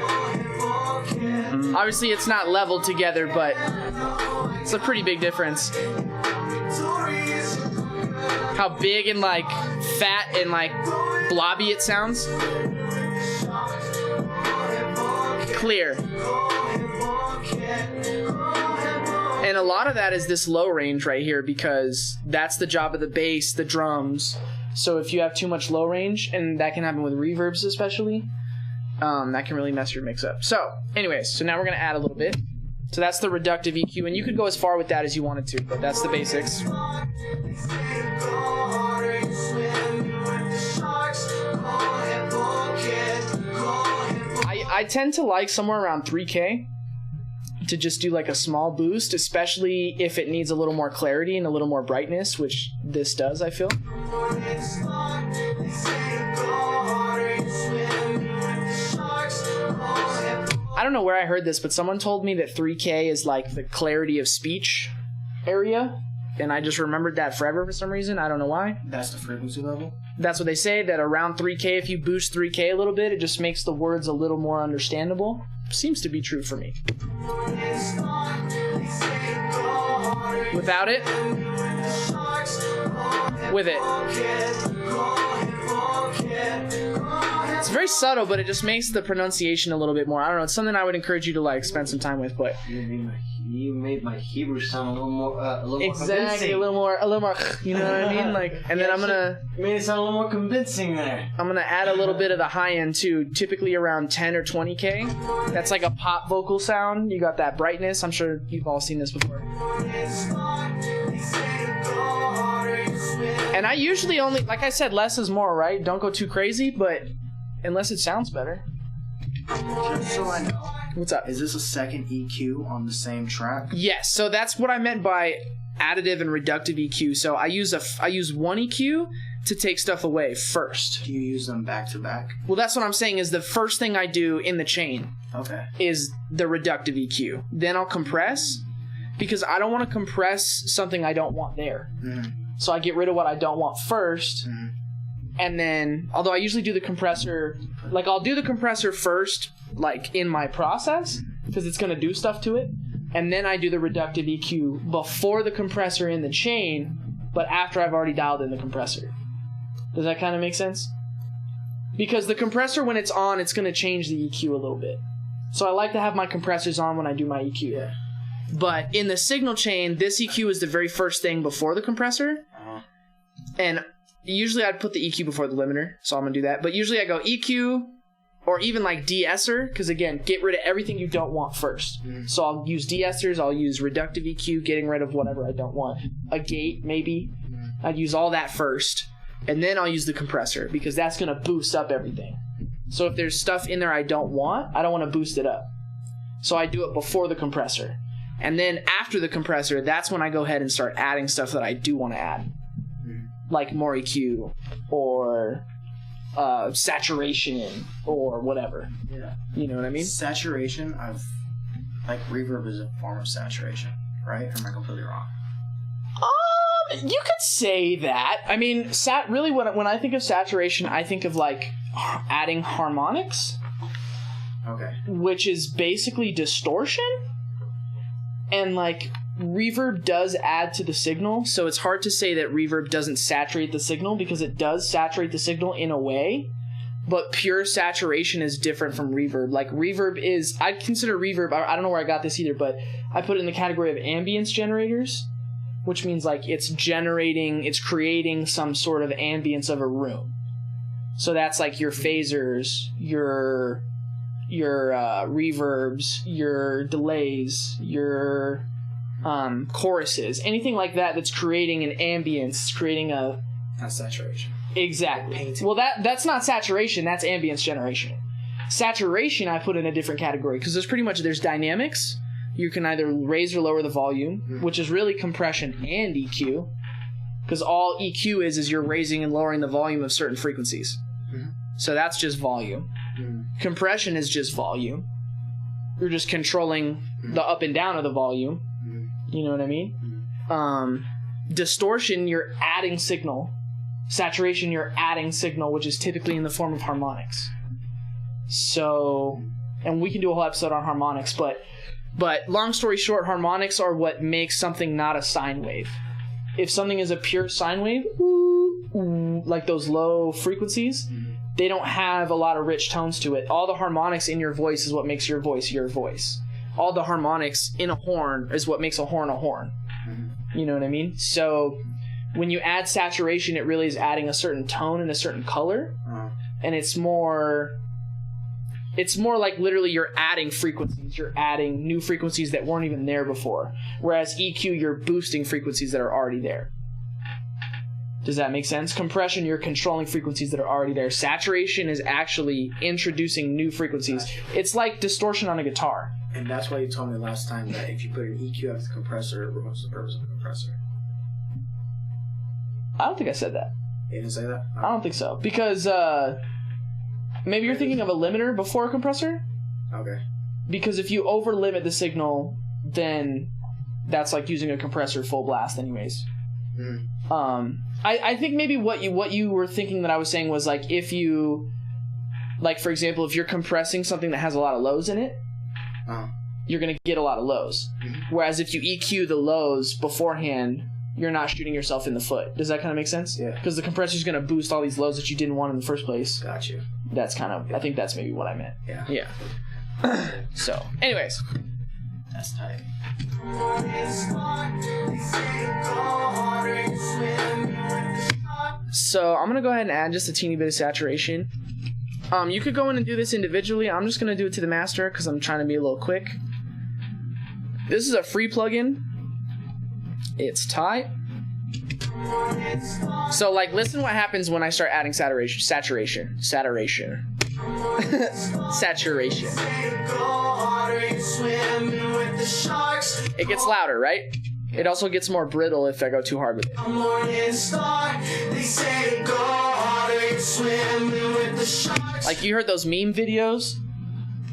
Obviously it's not leveled together, but it's a pretty big difference. How big and like fat and like blobby it sounds. Clear. And a lot of that is this low range right here, because that's the job of the bass, the drums. So if you have too much low range, and that can happen with reverbs especially, that can really mess your mix up. So anyways, so now we're going to add a little bit. So that's the reductive EQ, and you could go as far with that as you wanted to, but that's the basics. I tend to like somewhere around 3K to just do like a small boost, especially if it needs a little more clarity and a little more brightness, which this does, I feel. I don't know where I heard this, but someone told me that 3K is like the clarity of speech area, and I just remembered that forever for some reason. I don't know why. That's the frequency level? That's what they say, that around 3K, if you boost 3K a little bit, it just makes the words a little more understandable. Seems to be true for me. Without it, with it. It's very subtle, but it just makes the pronunciation a little bit more. I don't know. It's something I would encourage you to like spend some time with. But You made my Hebrew sound a little more, exactly, convincing. a little more. You know what I mean? Like, and then I'm gonna. You made it sound a little more convincing there. I'm gonna add a little bit of the high end too, typically around 10 or 20K. That's like a pop vocal sound. You got that brightness. I'm sure you've all seen this before. And I usually only, like I said, less is more, right? Don't go too crazy, but unless it sounds better. Just so I know, What's up? is this a second EQ on the same track? Yes, so that's what I meant by additive and reductive EQ. So I use one EQ to take stuff away first. Do you use them back to back? Well, that's what I'm saying is the first thing I do in the chain Okay. is the reductive EQ. Then I'll compress because I don't want to compress something I don't want there. Mm-hmm. So I get rid of what I don't want first. Mm-hmm. And then, although I usually do the compressor, like I'll do the compressor first, like in my process, because it's going to do stuff to it. And then I do the reductive EQ before the compressor in the chain, but after I've already dialed in the compressor. Does that kind of make sense? Because the compressor, when it's on, it's going to change the EQ a little bit. So I like to have my compressors on when I do my EQ. Yeah. But in the signal chain, this EQ is the very first thing before the compressor. Uh-huh. And usually I'd put the EQ before the limiter, so I'm going to do that. But usually I go EQ or even like de-esser, because again, get rid of everything you don't want first. Mm-hmm. So I'll use de-essers, I'll use reductive EQ, getting rid of whatever I don't want. A gate, maybe. Mm-hmm. I'd use all that first. And then I'll use the compressor, because that's going to boost up everything. So if there's stuff in there I don't want to boost it up. So I do it before the compressor. And then after the compressor, that's when I go ahead and start adding stuff that I do want to add. Like more EQ or saturation or whatever. Yeah. You know what I mean? Saturation, like reverb is a form of saturation, right? Or am I completely wrong? You could say that. I mean, really when I think of saturation, I think of like adding harmonics. Okay. Which is basically distortion. And like reverb does add to the signal, so it's hard to say that reverb doesn't saturate the signal, because it does saturate the signal in a way, but pure saturation is different from reverb. Like reverb is, I'd consider reverb, I don't know where I got this either, but I put it in the category of ambience generators, which means like it's creating some sort of ambience of a room. So that's like your phasers, your reverbs, your delays, your choruses, anything like that that's creating an ambience, creating a... That's saturation. Exactly. Painting. Well, that's not saturation, that's ambience generation. Saturation I put in a different category, because there's dynamics. You can either raise or lower the volume, which is really compression and EQ, because all EQ is you're raising and lowering the volume of certain frequencies. So that's just volume. Compression is just volume. You're just controlling the up and down of the volume. You know what I mean? Distortion, you're adding signal. Saturation, you're adding signal, which is typically in the form of harmonics. So, and we can do a whole episode on harmonics, but long story short, harmonics are what makes something not a sine wave. If something is a pure sine wave, like those low frequencies, they don't have a lot of rich tones to it. All the harmonics in your voice is what makes your voice your voice. All the harmonics in a horn is what makes a horn a horn. You know what I mean? So when you add saturation, it really is adding a certain tone and a certain color. And it's more like literally you're adding frequencies. You're adding new frequencies that weren't even there before. Whereas EQ, you're boosting frequencies that are already there. Does that make sense? Compression, you're controlling frequencies that are already there. Saturation is actually introducing new frequencies. It's like distortion on a guitar. And that's why you told me last time that if you put an EQ after the compressor, it removes the purpose of the compressor. I don't think I said that. You didn't say that? I don't think so. Because maybe you're thinking of a limiter before a compressor? Okay. Because if you over-limit the signal, then that's like using a compressor full blast anyways. I think maybe what you were thinking that I was saying was like if you, like for example, if you're compressing something that has a lot of lows in it, you're going to get a lot of lows. Whereas if you EQ the lows beforehand, you're not shooting yourself in the foot. Does that kind of make sense? Yeah. Because the compressor's going to boost all these lows that you didn't want in the first place. Got you. That's kind of, I think that's maybe what I meant. Yeah. Yeah. So, anyways. That's tight. So I'm gonna go ahead and add just a teeny bit of saturation. You could go in and do this individually. I'm just gonna do it to the master because I'm trying to be a little quick. This is a free plugin. It's tight. So like, listen what happens when I start adding saturation. It gets louder, right? It also gets more brittle if I go too hard with it. Like, you heard those meme videos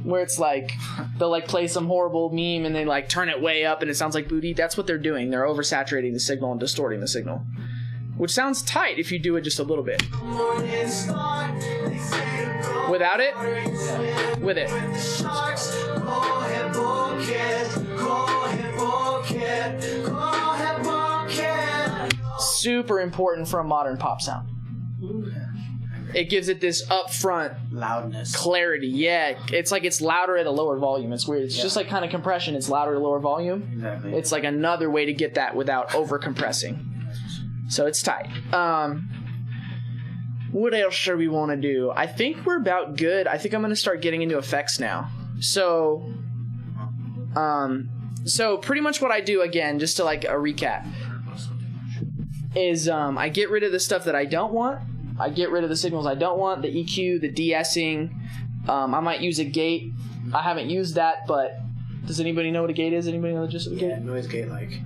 where it's like they'll like play some horrible meme and they like turn it way up and it sounds like booty? That's what they're doing. They're oversaturating the signal and distorting the signal, which sounds tight if you do it just a little bit. Without it? With it. Super important for a modern pop sound. It gives it this upfront loudness, clarity. Yeah, it's like it's louder at a lower volume. It's weird. It's just like kind of compression. It's louder at a lower volume. Exactly. It's like another way to get that without over compressing. So it's tight. What else should we want to do? I think we're about good. I think I'm going to start getting into effects now. So pretty much what I do, again, just to like a recap, is I get rid of the stuff that I don't want. I get rid of the signals I don't want, the EQ, the de-essing. I might use a gate. I haven't used that, but does anybody know what a gate is? Anybody know the gist of a gate? Yeah, noise gate, like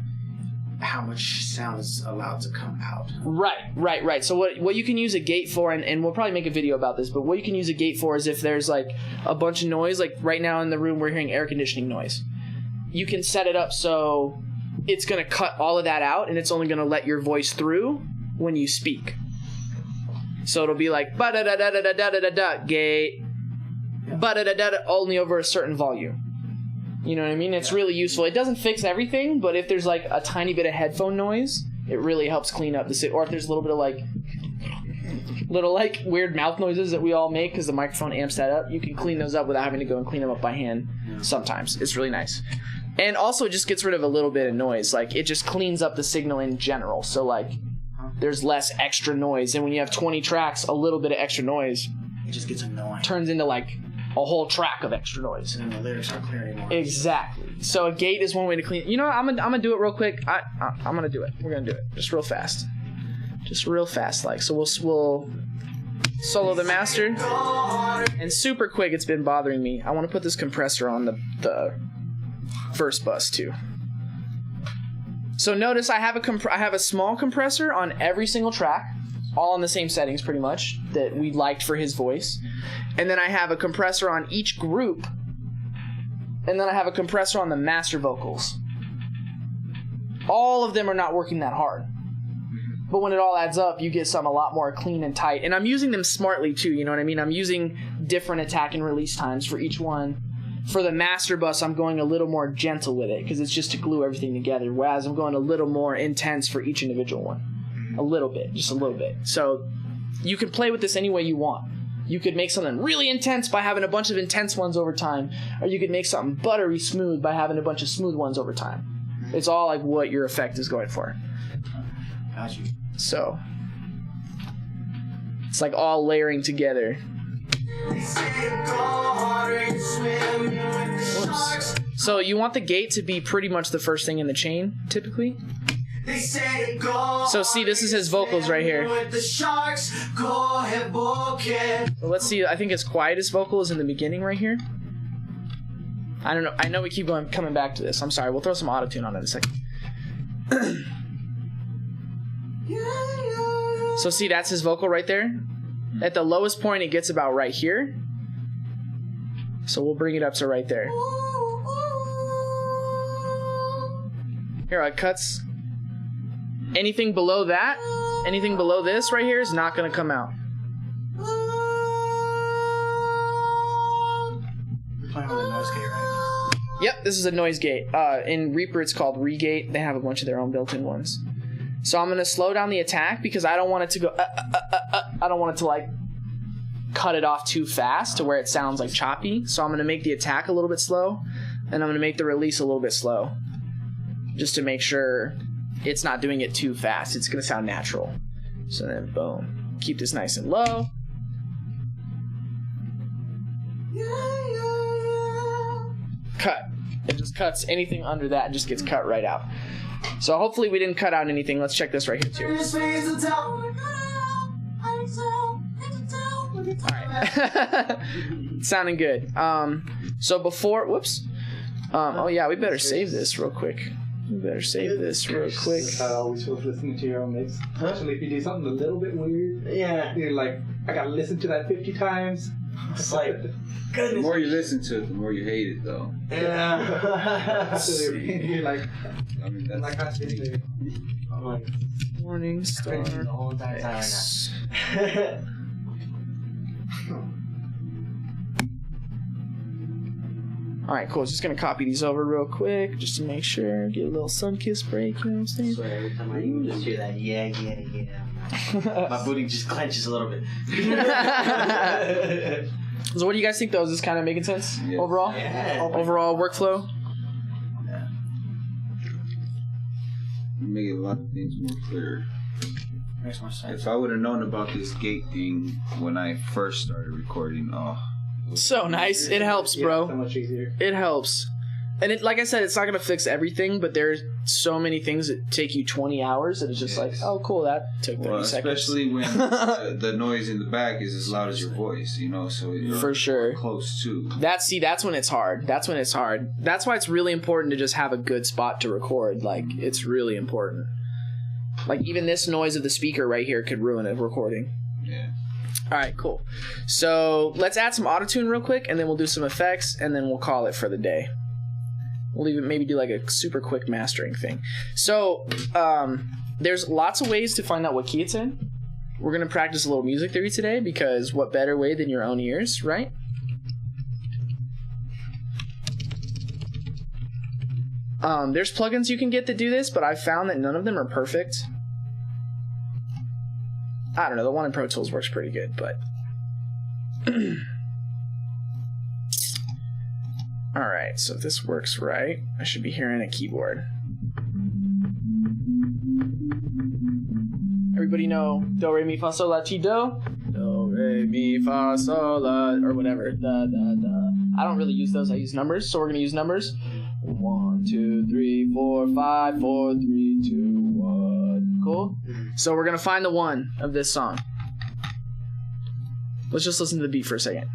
how much sound is allowed to come out. Right. So what you can use a gate for, and we'll probably make a video about this, but what you can use a gate for is if there's like a bunch of noise, like right now in the room we're hearing air conditioning noise. You can set it up so it's going to cut all of that out and it's only going to let your voice through when you speak. So it'll be like ba-da-da-da-da-da-da-da-da, gate, ba-da-da-da-da, only over a certain volume. You know what I mean? It's really useful. It doesn't fix everything, but if there's like a tiny bit of headphone noise, it really helps clean up the... Or if there's a little bit of like... little like weird mouth noises that we all make because the microphone amps that up, you can clean those up without having to go and clean them up by hand sometimes. It's really nice. And also it just gets rid of a little bit of noise. Like, it just cleans up the signal in general. So like, there's less extra noise. And when you have 20 tracks, a little bit of extra noise, it just gets annoying. Turns into like a whole track of extra noise. And the lyrics aren't clear anymore. Exactly. So a gate is one way to clean. You know what? I'm gonna do it real quick. I'm gonna do it. We're gonna do it just real fast. Just real fast, like. So we'll solo the master. And super quick. It's been bothering me. I want to put this compressor on the first bus too. So notice I have a small compressor on every single track, all on the same settings pretty much that we liked for his voice. And then I have a compressor on each group. And then I have a compressor on the master vocals. All of them are not working that hard. But when it all adds up, you get something a lot more clean and tight. And I'm using them smartly too, you know what I mean? I'm using different attack and release times for each one. For the master bus, I'm going a little more gentle with it because it's just to glue everything together. Whereas I'm going a little more intense for each individual one. A little bit, just a little bit. So you can play with this any way you want. You could make something really intense by having a bunch of intense ones over time. Or you could make something buttery smooth by having a bunch of smooth ones over time. It's all like what your effect is going for. Got you. So it's like all layering together. Whoops. So you want the gate to be pretty much the first thing in the chain, typically. So see, this is his vocals right here. So let's see, I think his quietest vocal is in the beginning right here. I don't know. I know we keep coming back to this. I'm sorry. We'll throw some auto-tune on it in a second. So see, that's his vocal right there. At the lowest point, it gets about right here. So we'll bring it up to right there. Here, it cuts. Anything below that, anything below this right here is not going to come out. You're playing with a noise gate, right? Yep, this is a noise gate. In Reaper, it's called Regate. They have a bunch of their own built-in ones. So I'm going to slow down the attack because I don't want it to go, I don't want it to like cut it off too fast to where it sounds like choppy. So I'm going to make the attack a little bit slow, and I'm going to make the release a little bit slow, just to make sure it's not doing it too fast. It's going to sound natural. So then, boom. Keep this nice and low. Cut. It just cuts anything under that, and just gets cut right out. So hopefully we didn't cut out anything. Let's check this right here too. Alright. Sounding good. So before, whoops. Oh yeah, we better save this real quick. That's how I always feel listening to your own mix. Especially if you do something a little bit weird. Yeah. You're like, I gotta listen to that 50 times. It's like, goodness. The more you listen to it, the more you hate it, though. Yeah. You're like, I mean, that's like I said, I'm like, Morning Star. the whole entire time X. right now. Alright, cool. Just gonna copy these over real quick just to make sure. Get a little sun-kissed break, you know what I'm saying? So every time I even just hear that, yeah. My booty just clenches a little bit. So what do you guys think, though? Is this kind of making sense Yeah. overall? Yeah. Overall workflow? make a lot of things more clear. Makes more sense. If I would have known about this gate thing when I first started recording, So nice. It helps, Yeah, bro. so much easier. It helps. And it, like I said, it's not going to fix everything, but there's so many things that take you 20 hours that it's just like, oh, cool, that took 30 seconds. Especially when the noise in the back is as loud as your voice, you know, so you're For sure. close to. That's when it's hard. That's why it's really important to just have a good spot to record. Like, it's really important. Like, even this noise of the speaker right here could ruin a recording. Yeah. All right, cool. So let's add some autotune real quick, and then we'll do some effects, and then we'll call it for the day. We'll even maybe do like a super quick mastering thing. So there's lots of ways to find out what key it's in. We're going to practice a little music theory today, because what better way than your own ears, right? There's plugins you can get that do this, but I've found that none of them are perfect. I don't know, the one in Pro Tools works pretty good, but... Alright, so if this works right, I should be hearing a keyboard. Everybody know do, re, mi, fa, sol, la, ti, do? Do, re, mi, fa, sol, la, or whatever. Da, da, da. I don't really use those, I use numbers, so we're going to use numbers. 1, 2, 3, 4, 5, 4, 3, 2, 1. Cool? So we're going to find the one of this song. Let's just listen to the beat for a second.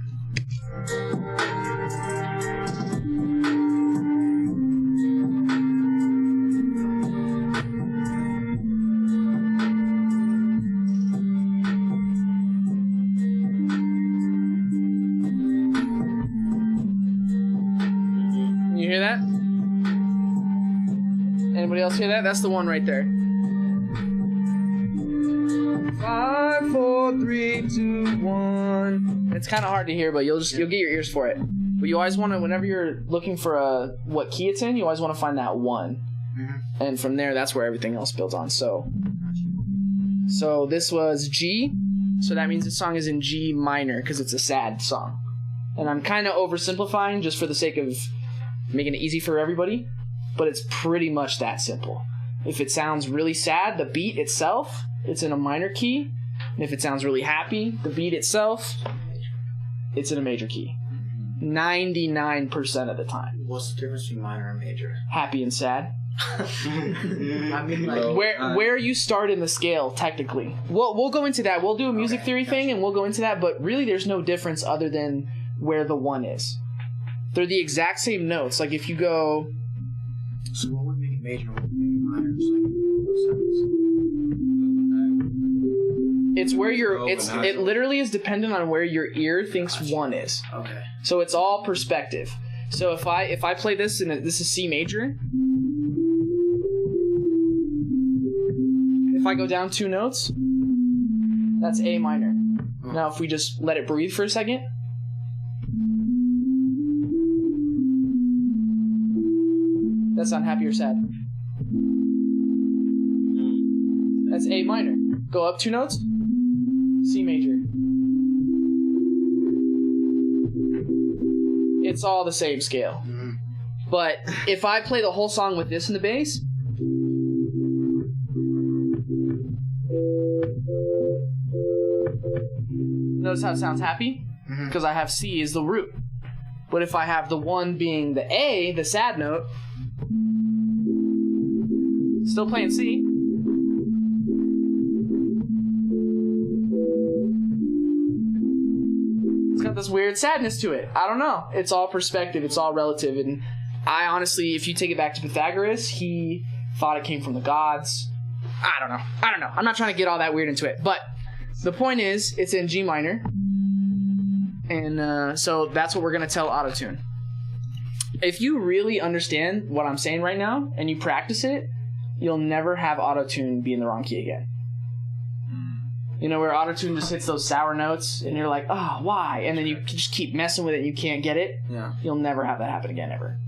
You hear that? Anybody else hear that? That's the one right there. 5, 4, 3, 2, 1. It's kind of hard to hear, but you'll get your ears for it. But you always want to, whenever you're looking for what key it's in, you always want to find that one. Mm-hmm. And from there, that's where everything else builds on. So this was G. So that means the song is in G minor because it's a sad song. And I'm kind of oversimplifying just for the sake of making it easy for everybody, but it's pretty much that simple. If it sounds really sad, the beat itself, it's in a minor key. And if it sounds really happy, the beat itself, it's in a major key. 99% of the time. What's the difference between minor and major? Happy and sad. I mean, like, Where you start in the scale, technically. We'll go into that. We'll do a music theory thing, and we'll go into that, but really there's no difference other than where the one is. They're the exact same notes. Like, if you go... So what would make it major and what would make it minor? It's where it literally is dependent on where your ear thinks one is. Okay. So it's all perspective. So if I play this and this is C major, if I go down 2 notes, that's A minor. Now if we just let it breathe for a second, that sound happy or sad? That's A minor. Go up 2 notes. C major. It's all the same scale. But if I play the whole song with this in the bass, notice how it sounds happy? Because I have C as the root. But if I have the one being the A, the sad note, still playing C. It's got this weird sadness to it. I don't know. It's all perspective. It's all relative. And I honestly, if you take it back to Pythagoras, he thought it came from the gods. I don't know. I'm not trying to get all that weird into it. But the point is, it's in G minor. And so that's what we're going to tell Autotune. If you really understand what I'm saying right now, and you practice it, you'll never have Autotune be in the wrong key again. You know, where Autotune just hits those sour notes, and you're like, oh, why? And then you just keep messing with it, and you can't get it. Yeah. You'll never have that happen again, ever.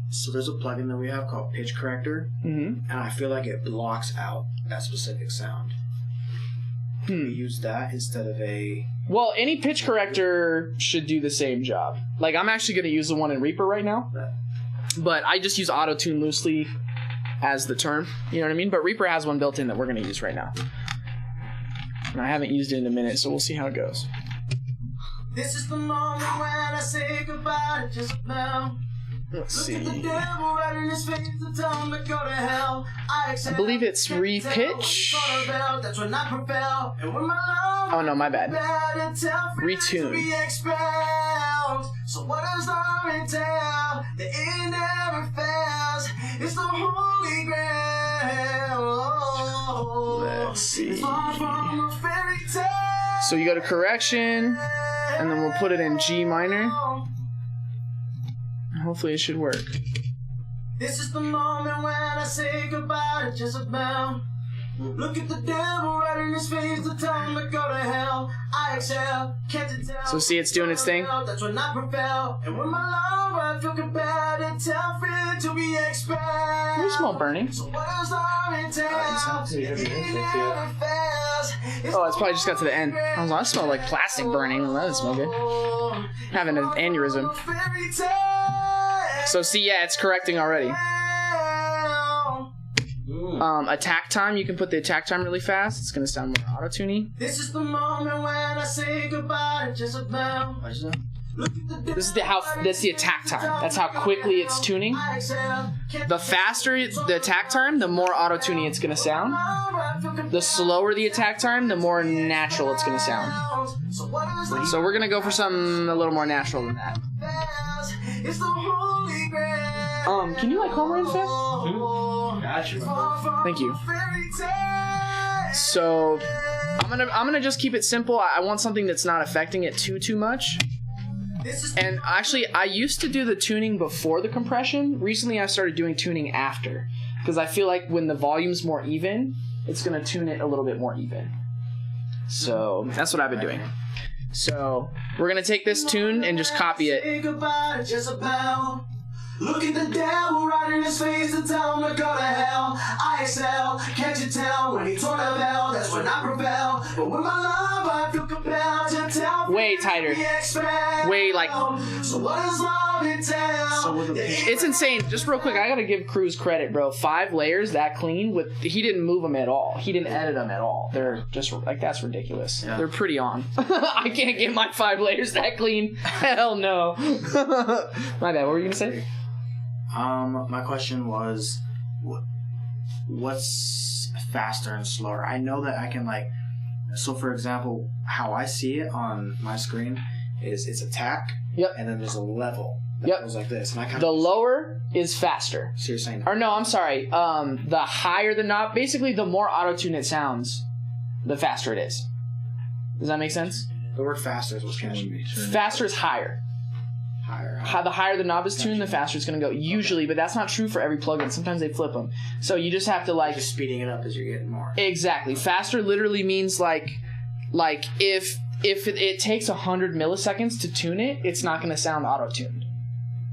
So there's a plugin that we have called Pitch Corrector, and I feel like it blocks out that specific sound. We use that instead of a... Well, any pitch corrector should do the same job. Like, I'm actually going to use the one in Reaper right now, but I just use Autotune loosely as the term. You know what I mean? But Reaper has one built in that we're going to use right now. And I haven't used it in a minute, so we'll see how it goes. This is the moment when I say goodbye to Jezebel. Let's see. I believe it's repitch. Oh no, my bad. Retune. So what does love entail? The end never fails. It's the holy grail. Let's see. So you go to correction, and then we'll put it in G minor. Hopefully it should work. This is the moment when I say goodbye to Jezebel. Look at the devil right in his face to tell him to go to hell. I exhale, can't you tell? So see, it's doing its thing. That's when I prevail. And when my love, I feel compelled to tell fear to be expelled. You smell burning. So what does love entail? Oh, it's probably just got to the end. I was like, I smell like plastic burning. Well, that doesn't smell good. Having an aneurysm. So see, yeah, it's correcting already. Attack time, you can put the attack time really fast. It's gonna sound more auto-tuney. This is the moment when I say goodbye to Jezebel. That's the attack time. That's how quickly it's tuning. The faster the attack time, the more auto-tuney it's gonna sound. The slower the attack time, the more natural it's gonna sound. So we're gonna go for something a little more natural than that. Can you like Homer and Fifth? Gotcha. Thank you. So I'm gonna just keep it simple. I want something that's not affecting it too much. And actually, I used to do the tuning before the compression. Recently, I started doing tuning after, because I feel like when the volume's more even, it's gonna tune it a little bit more even. So that's what I've been doing. So we're gonna take this tune and just copy it. Look at the devil right in his face to tell him to go to hell. I excel, can't you tell? When he tore the bell, that's when I prevail. But when my love, I feel compelled to tell. Way tighter. Way like. So what does love entail? It's insane. Just real quick, I gotta give Cruz credit, bro. 5 layers that clean he didn't move them at all. He didn't edit them at all. They're just like, that's ridiculous. Yeah. They're pretty on. I can't get my 5 layers that clean. Hell no. My bad. What were you gonna say? My question was, what's faster and slower? I know that I can so for example, how I see it on my screen is it's attack, and then there's a level that goes like this, and I the lower is faster. So you're saying, or no, I'm sorry. The higher the knob, basically, the more auto-tune it sounds, the faster it is. Does that make sense? The word faster is what's catching me. Faster is higher. The higher the knob is tuned, the faster it's going to go. Usually, but that's not true for every plugin. Sometimes they flip them. So you just have to just speeding it up as you're getting more. Exactly. Faster literally means like if it takes 100 milliseconds to tune it, it's not going to sound auto-tuned.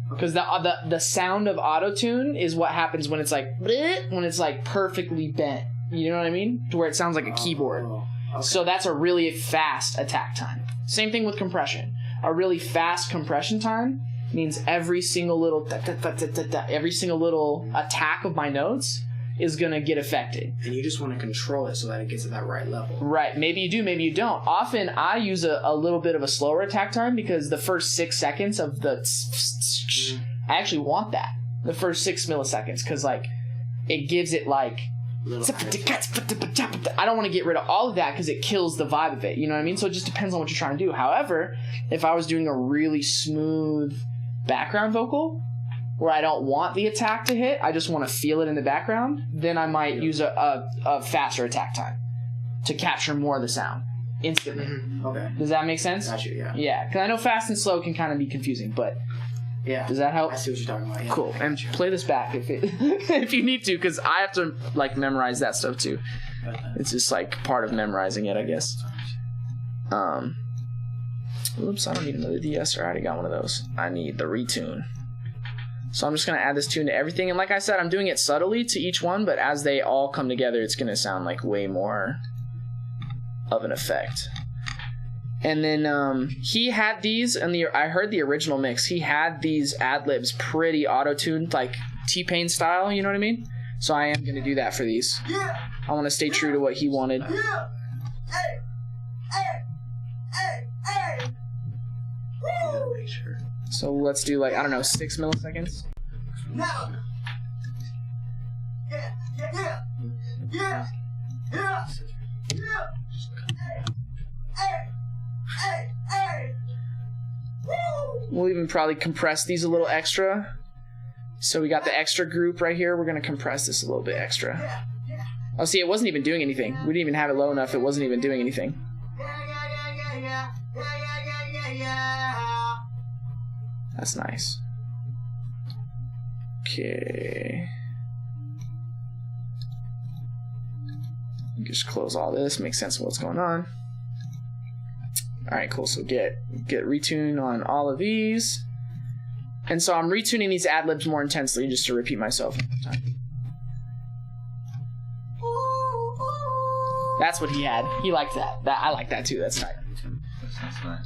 Because the sound of auto-tune is what happens when it's like perfectly bent. You know what I mean? To where it sounds like a keyboard. Okay. So that's a really fast attack time. Same thing with compression. A really fast compression time means every single little every single little attack of my notes is gonna get affected. And you just want to control it so that it gets at that right level. Right. Maybe you do, maybe you don't. Often I use a little bit of a slower attack time because the first 6 seconds of the I actually want that. The first 6 milliseconds, because like it gives it like I don't want to get rid of all of that because it kills the vibe of it. You know what I mean? So it just depends on what you're trying to do. However, if I was doing a really smooth background vocal where I don't want the attack to hit, I just want to feel it in the background, then I might use a faster attack time to capture more of the sound instantly. Okay. Does that make sense? Got you, yeah. Yeah, because I know fast and slow can kind of be confusing, but yeah. Does that help? I see what you're talking about. Yeah. Cool. And play this back if if you need to, because I have to like memorize that stuff too. It's just like part of memorizing it, I guess. Oops, I don't need another DS. I already got one of those. I need the retune. So I'm just going to add this tune to everything. And like I said, I'm doing it subtly to each one, but as they all come together, it's going to sound like way more of an effect. And then he had these, and I heard the original mix. He had these ad-libs pretty auto-tuned, like T-Pain style, you know what I mean? So I am going to do that for these. I want to stay true to what he wanted. So let's do like, I don't know, 6 milliseconds. We'll even probably compress these a little extra. So we got the extra group right here. We're going to compress this a little bit extra. Oh, see, it wasn't even doing anything. We didn't even have it low enough. It wasn't even doing anything. That's nice. Okay. Just close all this, make sense of what's going on. Alright, cool. So get retune on all of these. And so I'm retuning these ad-libs more intensely just to repeat myself. That's what he had. He liked that. I like that too. That's tight. That's nice.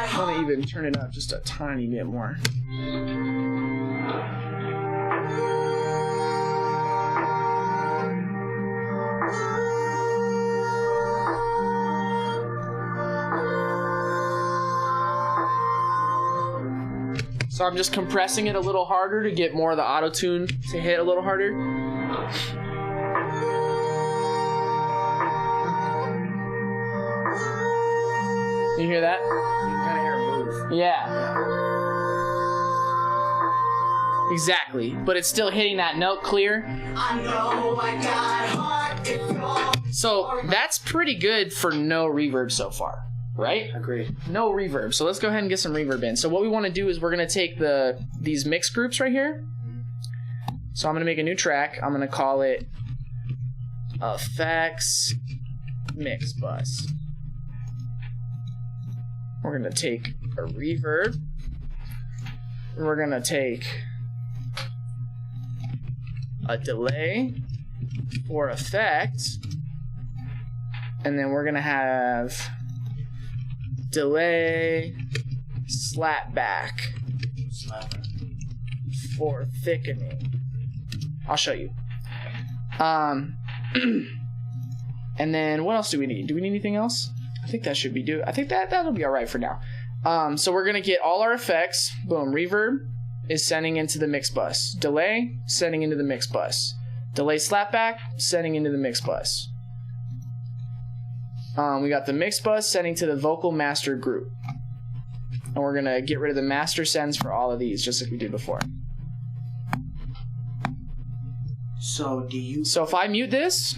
I'm gonna even turn it up just a tiny bit more. So I'm just compressing it a little harder to get more of the auto-tune to hit a little harder. You hear that? You can kind of hear it move. Yeah. Exactly. But it's still hitting that note clear. So that's pretty good for no reverb so far, right? Agreed. No reverb. So let's go ahead and get some reverb in. So what we want to do is we're going to take these mix groups right here. So I'm going to make a new track. I'm going to call it Effects Mix Bus. We're going to take a reverb. We're going to take a delay for effect. And then we're going to have delay slapback for thickening. I'll show you. And then what else do we need? Do we need anything else? I think that should be I think that'll be all right for now. So we're gonna get all our effects. Boom. Reverb is sending into the mix bus. Delay sending into the mix bus. Delay slapback sending into the mix bus. We got the mix bus sending to the vocal master group, and we're gonna get rid of the master sends for all of these, just like we did before. So if I mute this,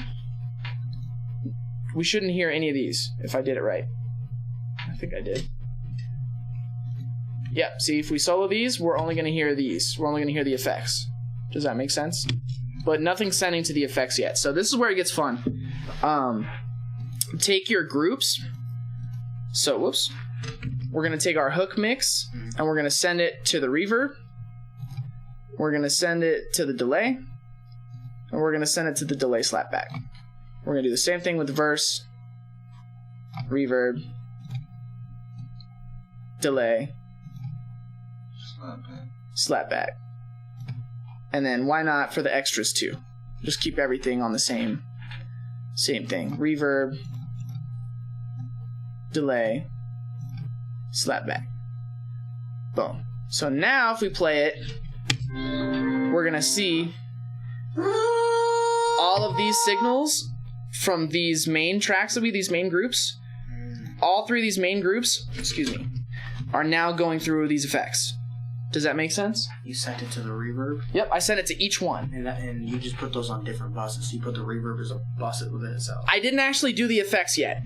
we shouldn't hear any of these if I did it right. I think I did. Yep, see, if we solo these, we're only going to hear these. We're only going to hear the effects. Does that make sense? but nothing's sending to the effects yet. So this is where it gets fun. Take your groups. So, whoops. We're going to take our hook mix, and we're going to send it to the reverb. We're going to send it to the delay, and we're going to send it to the delay slapback. We're going to do the same thing with the verse, reverb, delay, slapback. And then why not for the extras too? Just keep everything on the same thing. Reverb, delay, slapback. Boom. So now if we play it, we're gonna see all of these signals from these main tracks that these main groups. All three of these main groups, are now going through these effects. Does that make sense? You sent it to the reverb? Yep, I sent it to each one. And you just put those on different buses. You put the reverb as a bus within itself. I didn't actually do the effects yet,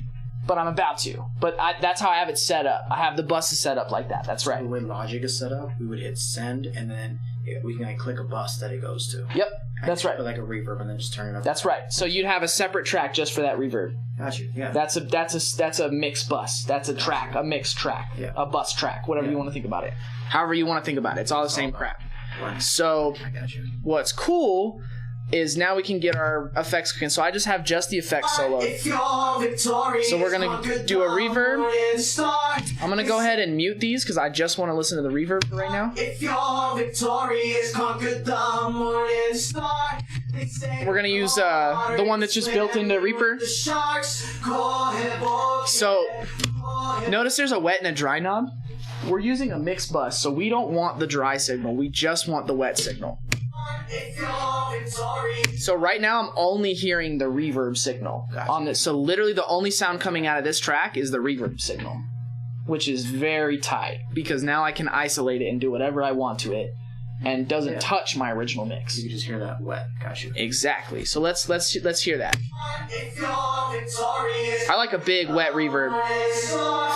but I'm about to. But that's how I have it set up. I have the buses set up like that. That's right. The way Logic is set up, we would hit send, and then we can click a bus that it goes to. Yep, that's right. Put like a reverb and then just turn it up. That's right. So you'd have a separate track just for that reverb. Got you. Yeah. That's a mixed bus. That's a track, a mixed track, a bus track, whatever you want to think about it. However you want to think about it. It's all the same crap. Right. So I got you. What's cool is now we can get our effects cooking. So I just have just the effects solo. So we're going to do a reverb. I'm going to go ahead and mute these because I just want to listen to the reverb right now. We're going to use the one that's just built into Reaper. So notice there's a wet and a dry knob. We're using a mixed bus, so we don't want the dry signal. We just want the wet signal. So right now I'm only hearing the reverb signal on this. So literally the only sound coming out of this track is the reverb signal, which is very tight because now I can isolate it and do whatever I want to it and doesn't touch my original mix. You can just hear that wet. Got you. Exactly. So let's hear that. I like a big wet reverb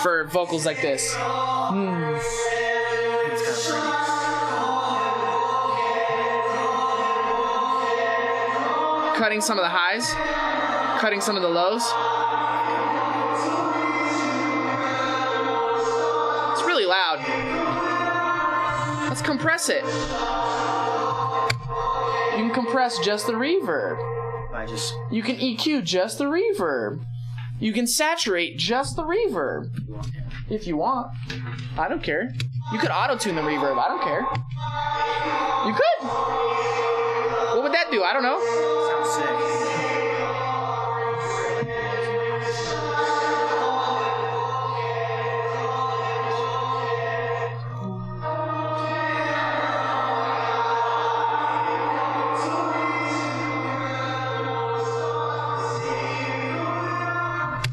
for vocals like this. It's kind of pretty. Cutting some of the highs, cutting some of the lows. It's really loud. Let's compress it. You can compress just the reverb. You can EQ just the reverb. You can saturate just the reverb. If you want. I don't care. You could auto-tune the reverb. I don't care. You could. What would that do? I don't know. Sounds sick.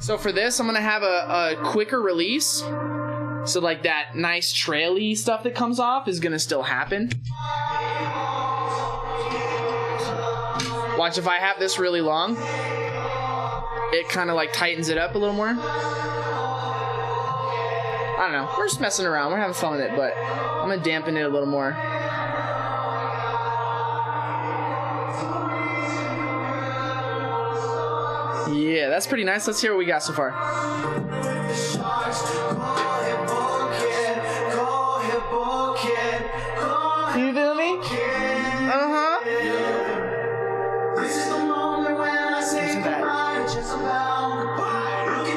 So for this, I'm going to have a quicker release. So like that nice traily stuff that comes off is going to still happen. Watch, if I have this really long, it kind of like tightens it up a little more. I don't know. We're just messing around. We're having fun with it, but I'm going to dampen it a little more. Yeah, that's pretty nice. Let's hear what we got so far. You feel me? Uh-huh.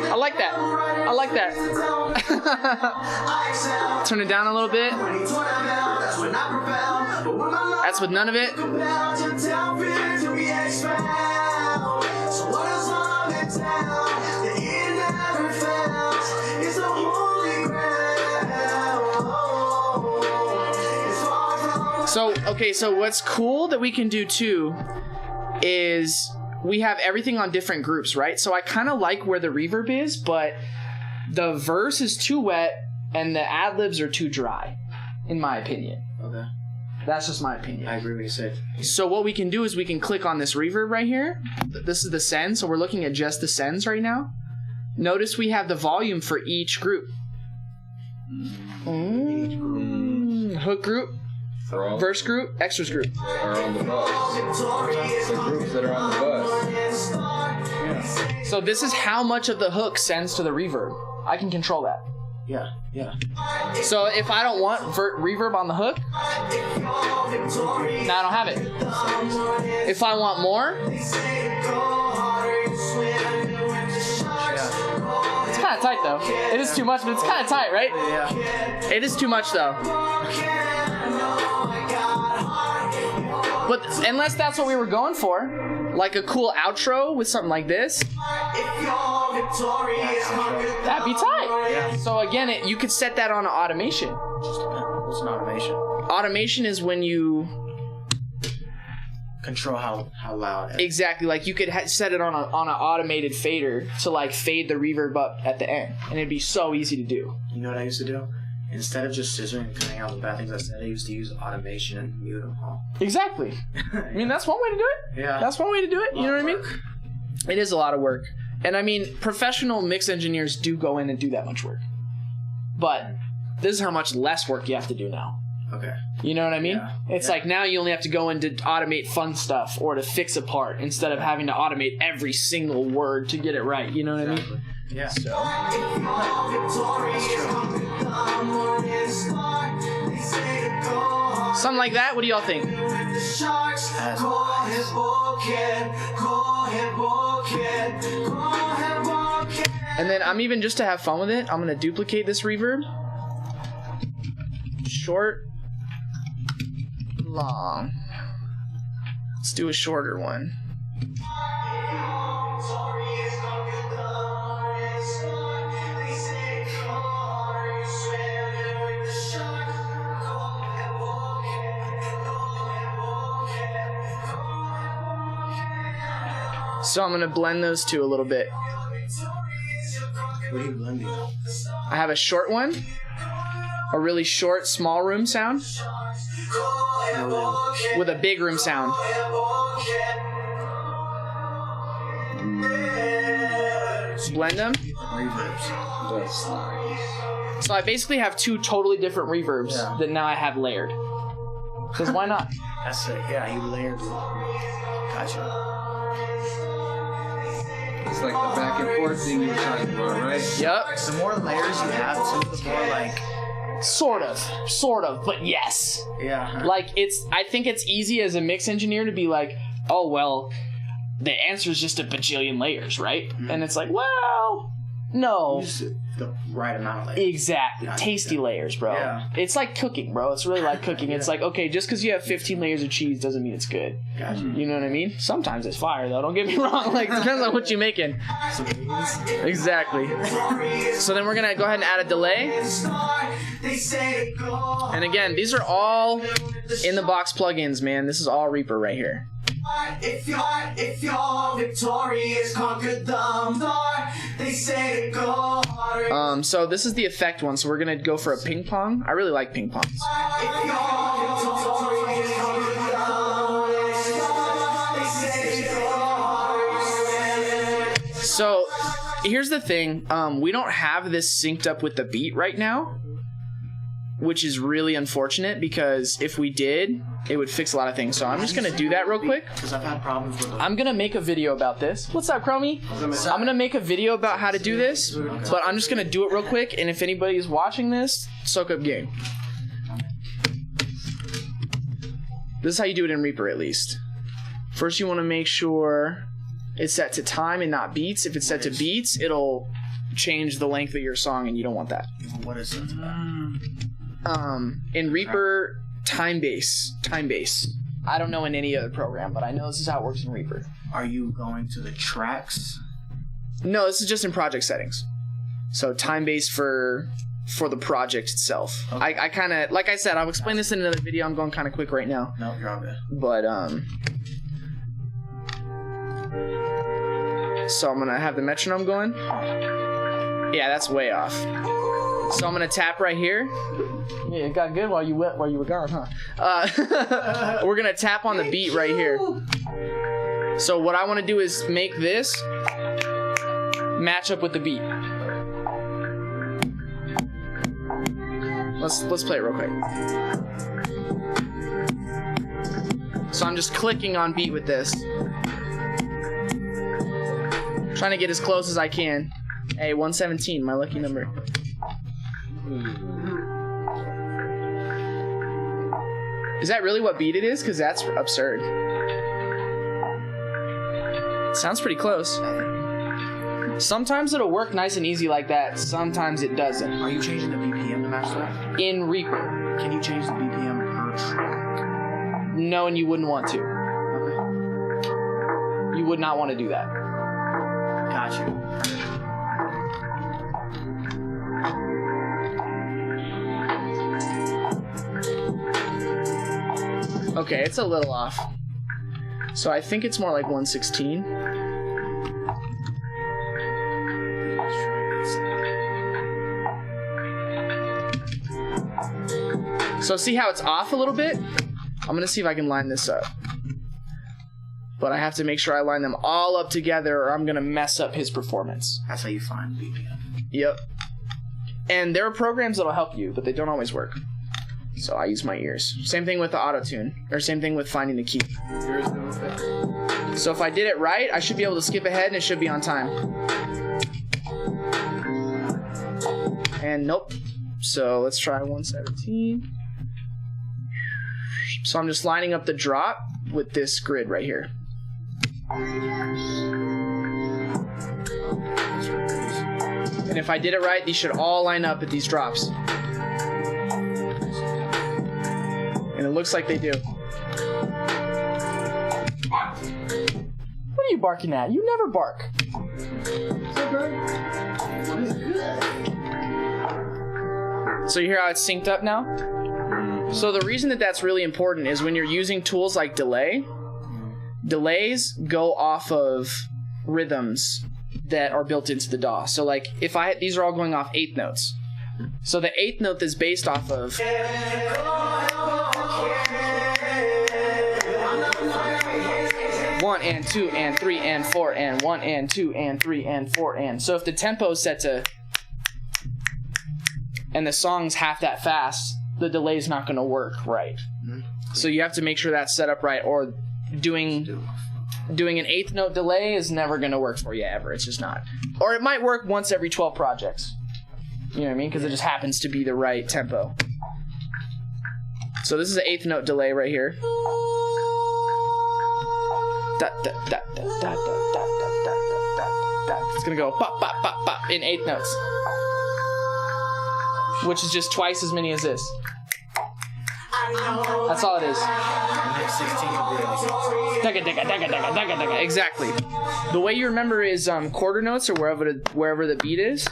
I like that. I like that. Turn it down a little bit. That's with none of it. So, okay, so what's cool that we can do too is we have everything on different groups, right? So I kind of like where the reverb is, but the verse is too wet and the ad-libs are too dry, in my opinion. Okay. That's just my opinion. I agree with you said. So what we can do is we can click on this reverb right here. This is the send, so we're looking at just the sends right now. Notice we have the volume for each group. Hook group. For all Verse group, extras group. that are on the bus. The groups that are on the bus. So this is how much of the hook sends to the reverb. I can control that. Yeah, yeah. So if I don't want reverb on the hook, now I don't have it. If I want more, it's kind of tight though. It is too much, but it's kind of tight, right? Yeah. It is too much though. But unless that's what we were going for, like a cool outro with something like this, that'd be tight. Yeah. So again, you could set that on an automation. What's an automation? Automation is when you Control how loud. exactly like you could set it on an automated fader to like fade the reverb up at the end, and it'd be so easy to do. You know what I used to do? Instead of just scissoring and cutting out the bad things I said, I used to use automation and mute them all. Exactly. I mean, that's one way to do it. Yeah. That's one way to do it. You know what I mean? It is a lot of work. And I mean, professional mix engineers do go in and do that much work. But this is how much less work you have to do now. Okay. You know what I mean? Yeah. It's like now you only have to go in to automate fun stuff or to fix a part instead of having to automate every single word to get it right. You know what I mean? Yeah. Something like that? What do y'all think? And then I'm even, just to have fun with it, I'm going to duplicate this reverb. Short, long. Let's do a shorter one. So I'm going to blend those two a little bit. What are you blending? I have a short one, a really short small room sound, with a big room sound. Blend them. Reverbs. That's nice. So I basically have two totally different reverbs that now I have layered. Because why not? That's it. Yeah, you layered it. Gotcha. It's like the back and forth thing you were talking about, right? Yep. The more layers you have, too, the more like. Sort of, but yes. Yeah. Like, I think it's easy as a mix engineer to be like, oh, well, the answer is just a bajillion layers, right? Mm-hmm. And it's like, well, no. Just the right amount of layers. Exactly. Tasty layers, bro. Yeah. It's like cooking, bro. It's really like cooking. It's like, okay, just because you have 15 layers of cheese doesn't mean it's good. Gotcha. You know what I mean? Sometimes it's fire, though. Don't get me wrong. Like, depends on what you're making. Exactly. So then we're going to go ahead and add a delay. And again, these are all in-the-box plugins, man. This is all Reaper right here. If you're victorious, conquered them, they say to go harder. So this is the effect one. So we're gonna go for a ping pong. I really like ping pongs. If you're victorious, conquered them, they say to go harder. So here's the thing. We don't have this synced up with the beat right now, which is really unfortunate because if we did, it would fix a lot of things. So I'm just gonna do that real quick. Because I've had problems with I'm gonna make a video about this. What's up, Chromie? I'm gonna make a video about how to do this, but I'm just gonna do it real quick. And if anybody is watching this, soak up game. This is how you do it in Reaper, at least. First, you want to make sure it's set to time and not beats. If it's set to beats, it'll change the length of your song, and you don't want that. What is it? In Reaper, time base. I don't know in any other program, but I know this is how it works in Reaper. Are you going to the tracks? No, this is just in project settings. So time base for the project itself. Okay. I kind of, like I said, I'll explain this in another video. I'm going kind of quick right now. No, you're all good. But so I'm gonna have the metronome going. Yeah, that's way off. So I'm gonna tap right here. Yeah, it got good while you were gone, huh? We're gonna tap on the beat right here. So what I want to do is make this match up with the beat. Let's play it real quick. So I'm just clicking on beat with this. Trying to get as close as I can. Hey, 117, my lucky number. Is that really what beat it is? Because that's absurd. Sounds pretty close. Sometimes it'll work nice and easy like that. Sometimes it doesn't. Are you changing the BPM to match that? In Reaper. Can you change the BPM per track? No, and you wouldn't want to. Okay. You would not want to do that. Got you. Okay, it's a little off. So I think it's more like 116. So see how it's off a little bit? I'm gonna see if I can line this up. But I have to make sure I line them all up together or I'm gonna mess up his performance. That's how you find BPM. Yep. And there are programs that'll help you, but they don't always work. So I use my ears. Same thing with the auto-tune, or same thing with finding the key. So if I did it right, I should be able to skip ahead and it should be on time. And nope. So let's try 117. So I'm just lining up the drop with this grid right here. And if I did it right, these should all line up at these drops. And it looks like they do. What are you barking at? You never bark. So you hear how it's synced up now? So the reason that that's really important is when you're using tools like delay, delays go off of rhythms that are built into the DAW. So like if these are all going off 8th notes. So the 8th note is based off of 1 and 2 and 3 and 4 and 1 and 2 and 3 and 4 and. So if the tempo is set to and the song's half that fast, the delay's not going to work right. So you have to make sure that's set up right, or doing an 8th note delay is never going to work for you ever. It's just not. Or it might work once every 12 projects. You know what I mean? Because it just happens to be the right tempo. So this is an 8th note delay right here. It's going to go bop, bop, bop, bop in 8th notes. Which is just twice as many as this. That's all it is. Exactly. The way you remember is quarter notes or wherever the beat is.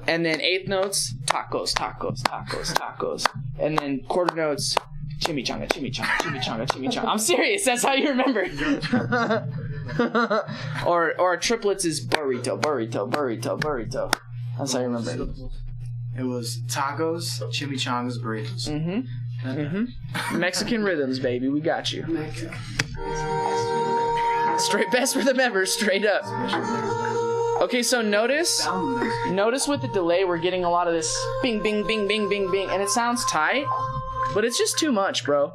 And then 8th notes, tacos, tacos, tacos, tacos. And then quarter notes, chimichanga, chimichanga, chimichanga, chimichanga. I'm serious, that's how you remember. or triplets is burrito, burrito, burrito, burrito. That's how you remember it. It was tacos, chimichangas, burritos. Mexican rhythms, baby. We got you. Straight best rhythm ever, straight up. Okay, so notice with the delay, we're getting a lot of this bing, bing, bing, bing, bing, bing, and it sounds tight, but it's just too much, bro.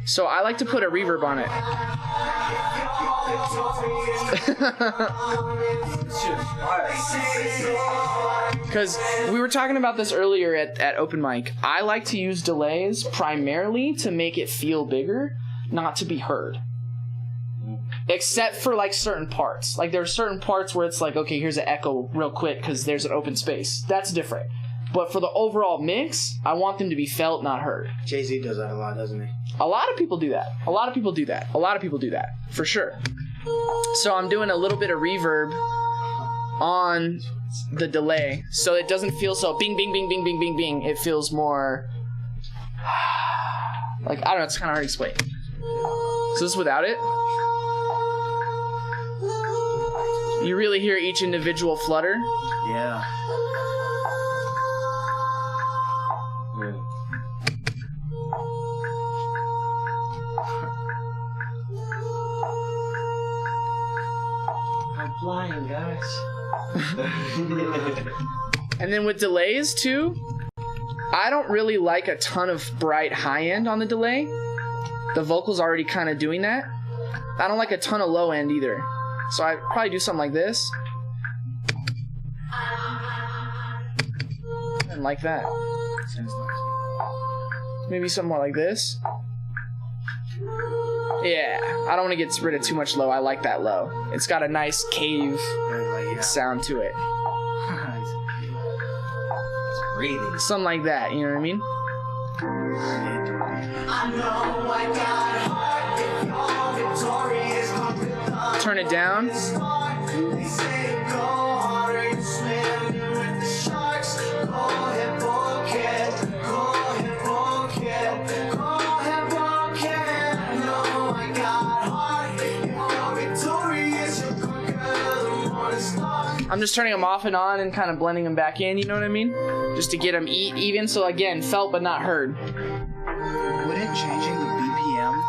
So I like to put a reverb on it. Because we were talking about this earlier at open mic. I like to use delays primarily to make it feel bigger, not to be heard. Except for like certain parts. Like there are certain parts where it's like, okay, here's an echo real quick because there's an open space. That's different. But for the overall mix, I want them to be felt, not heard. Jay-Z does that a lot, doesn't he? A lot of people do that. A lot of people do that. A lot of people do that, for sure. So I'm doing a little bit of reverb on the delay, so it doesn't feel so bing, bing, bing, bing, bing, bing, bing. It feels more like, I don't know, it's kind of hard to explain. So this is without it. You really hear each individual flutter. Yeah. I'm flying, guys. And then with delays too, I don't really like a ton of bright high end on the delay. The vocal's already kind of doing that. I don't like a ton of low end either. So I'd probably do something like this. And like that. Maybe something more like this. Yeah, I don't want to get rid of too much low. I like that low. It's got a nice cave sound to it. Breathing. Something like that, you know what I mean? Turn it down. I'm just turning them off and on and kind of blending them back in, you know what I mean? Just to get them even, so again, felt but not heard. Wouldn't changing the BPM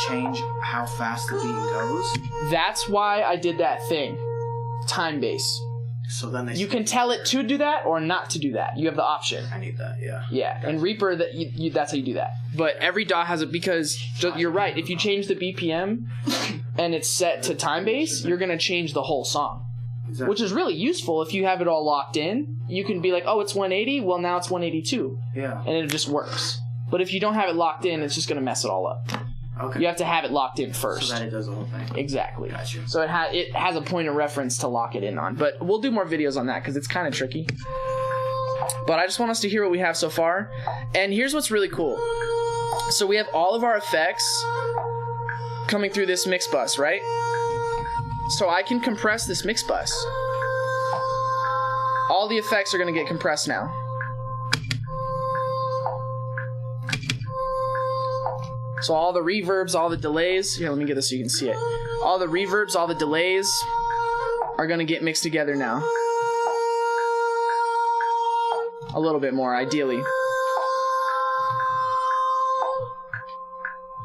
change how fast the beat goes? That's why I did that thing. Time base. So then you can tell it to do that or not to do that. You have the option. I need that, yeah. Yeah, and Reaper, that's how you do that. But every DAW has it, because you're right. If you change the BPM and it's set to time base, you're going to change the whole song. Exactly. Which is really useful if you have it all locked in. You can be like, oh, it's 180. Well, now it's 182. Yeah. And it just works. But if you don't have it locked in, it's just going to mess it all up. Okay. You have to have it locked in first. So that it does the whole thing. Exactly. Gotcha. So it has a point of reference to lock it in on. But we'll do more videos on that because it's kind of tricky. But I just want us to hear what we have so far. And here's what's really cool. So we have all of our effects coming through this mix bus, right? So I can compress this mix bus. All the effects are going to get compressed now. So all the reverbs, all the delays, here, let me get this so you can see it. All the reverbs, all the delays are going to get mixed together now. A little bit more, ideally.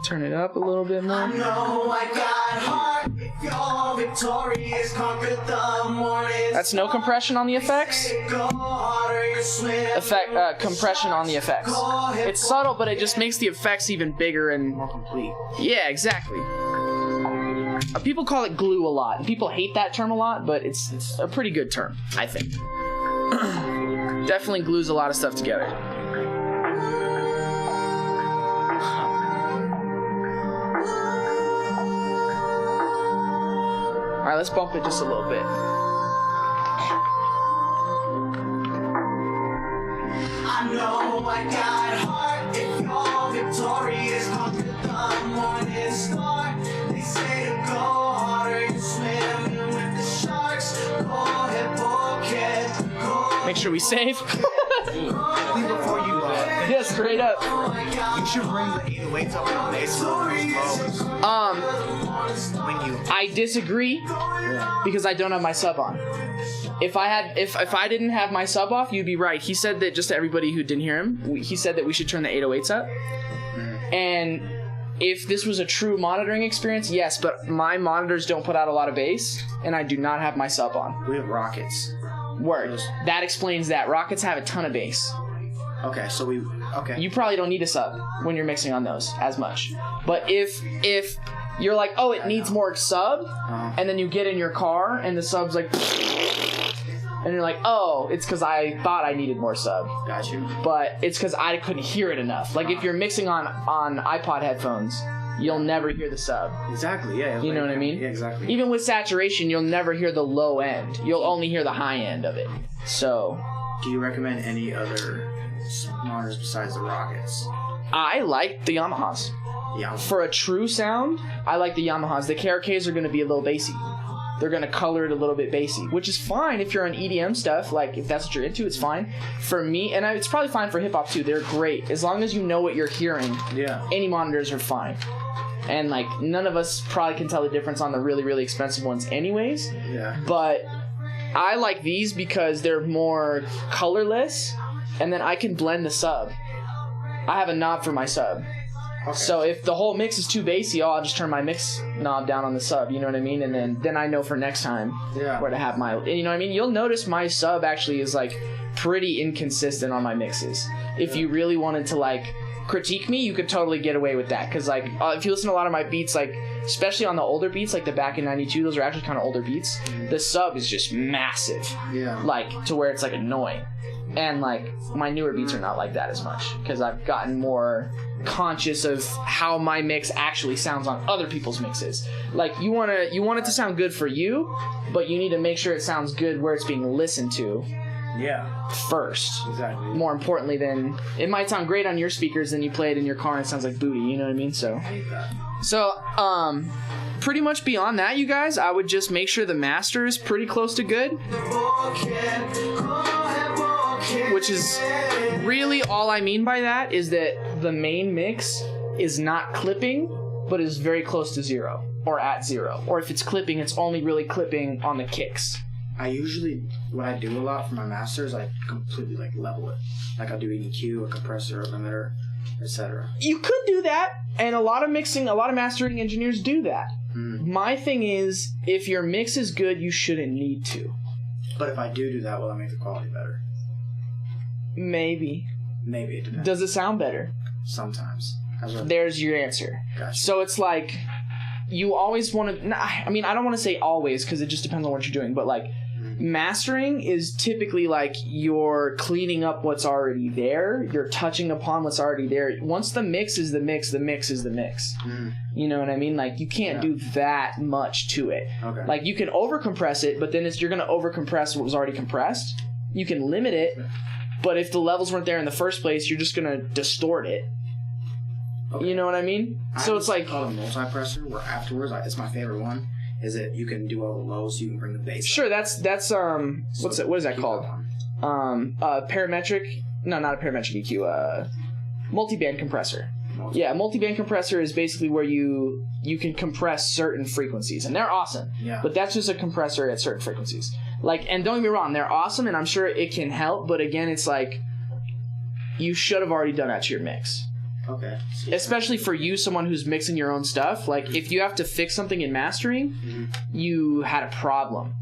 Turn it up a little bit more. I know I got heart. If you're victorious, conquer the morning. That's no compression on the effects. Compression on the effects. It's subtle, but it just makes the effects even bigger and more complete. Yeah, exactly. People call it glue a lot. People hate that term a lot, but it's a pretty good term, I think. Definitely glues a lot of stuff together. Alright, let's bump it just a little bit. I know I got heart. If you're victorious, conquer the morning star. They say to go harder, you swimming with the sharks. Go ahead, bucket. Make sure we save. Before you Yeah, straight up. you should bring the 808s up on bass when you I disagree because I don't have my sub on. If I didn't have my sub off, you'd be right. He said that, just to everybody who didn't hear him, he said that we should turn the 808s up. And if this was a true monitoring experience, yes, but my monitors don't put out a lot of bass, and I do not have my sub on. we have Rockets. Word. That explains that. Rockets have a ton of bass. Okay, so okay. You probably don't need a sub when you're mixing on those as much. But if you're like, oh, it needs more sub, and then you get in your car and the sub's like, and you're like, oh, it's because I thought I needed more sub. Got you. But it's because I couldn't hear it enough. Like if you're mixing on iPod headphones, you'll never hear the sub. Exactly, yeah. You know what I mean? Yeah, exactly. Even with saturation, you'll never hear the low end. You'll only hear the high end of it. So do you recommend any other monitors besides the Rockets? I like the Yamahas. Yeah. For a true sound, I like the Yamahas. The KRKs are going to be a little bassy. They're going to color it a little bit bassy, which is fine if you're on EDM stuff. Like, if that's what you're into, it's fine. For me, and it's probably fine for hip-hop too, they're great. As long as you know what you're hearing, yeah, any monitors are fine. And, like, none of us probably can tell the difference on the really, really expensive ones anyways. Yeah. But I like these because they're more colorless, and then I can blend the sub. I have a knob for my sub. Okay. So if the whole mix is too bassy, I'll just turn my mix knob down on the sub, you know what I mean? And then I know for next time where to have my, you know what I mean? You'll notice my sub actually is like pretty inconsistent on my mixes. If you really wanted to like critique me, you could totally get away with that. Because, like, if you listen to a lot of my beats, like, especially on the older beats, like the Back in 92, those are actually kind of older beats. The sub is just massive. Yeah. Like, to where it's, like, annoying. And, like, my newer beats are not like that as much. Because I've gotten more conscious of how my mix actually sounds on other people's mixes. Like, you want it to sound good for you, but you need to make sure it sounds good where it's being listened to. Yeah. First. Exactly. More importantly than it might sound great on your speakers, then you play it in your car and it sounds like booty, you know what I mean? So pretty much beyond that, you guys, I would just make sure the master is pretty close to good. Which is really all I mean by that is that the main mix is not clipping, but is very close to 0 or at 0. Or if it's clipping, it's only really clipping on the kicks. I usually, what I do a lot for my masters, I completely like level it. Like I'll do EQ, a compressor, a limiter, etc. You could do that, and a lot of mastering engineers do that. My thing is, if your mix is good, you shouldn't need to. But if I do that, will I make the quality better? Maybe. Maybe, it depends. Does it sound better? Sometimes. There's your answer. Gotcha. So it's like, you always want to, I mean, I don't want to say always, because it just depends on what you're doing, but like, mastering is typically like you're cleaning up what's already there, you're touching upon what's already there. Once the mix is the mix, the mix is the mix. You know what I mean? Like, you can't do that much to it. Okay. Like, you can over-compress it, but then you're going to over-compress what was already compressed. You can limit it, but if the levels weren't there in the first place, you're just going to distort it. Okay. You know what I mean? So it's like called a multipressor, where afterwards, it's my favorite one, is that you can do all the lows, so you can bring the bass. Sure, that's what is that called? Parametric? No, not a parametric EQ. Multiband compressor. Yeah, multiband compressor is basically where you can compress certain frequencies, and they're awesome. Yeah. But that's just a compressor at certain frequencies. Like, and don't get me wrong, they're awesome, and I'm sure it can help. But again, it's like you should have already done that to your mix. Okay. Especially for you, someone who's mixing your own stuff. Like, if you have to fix something in mastering, you had a problem.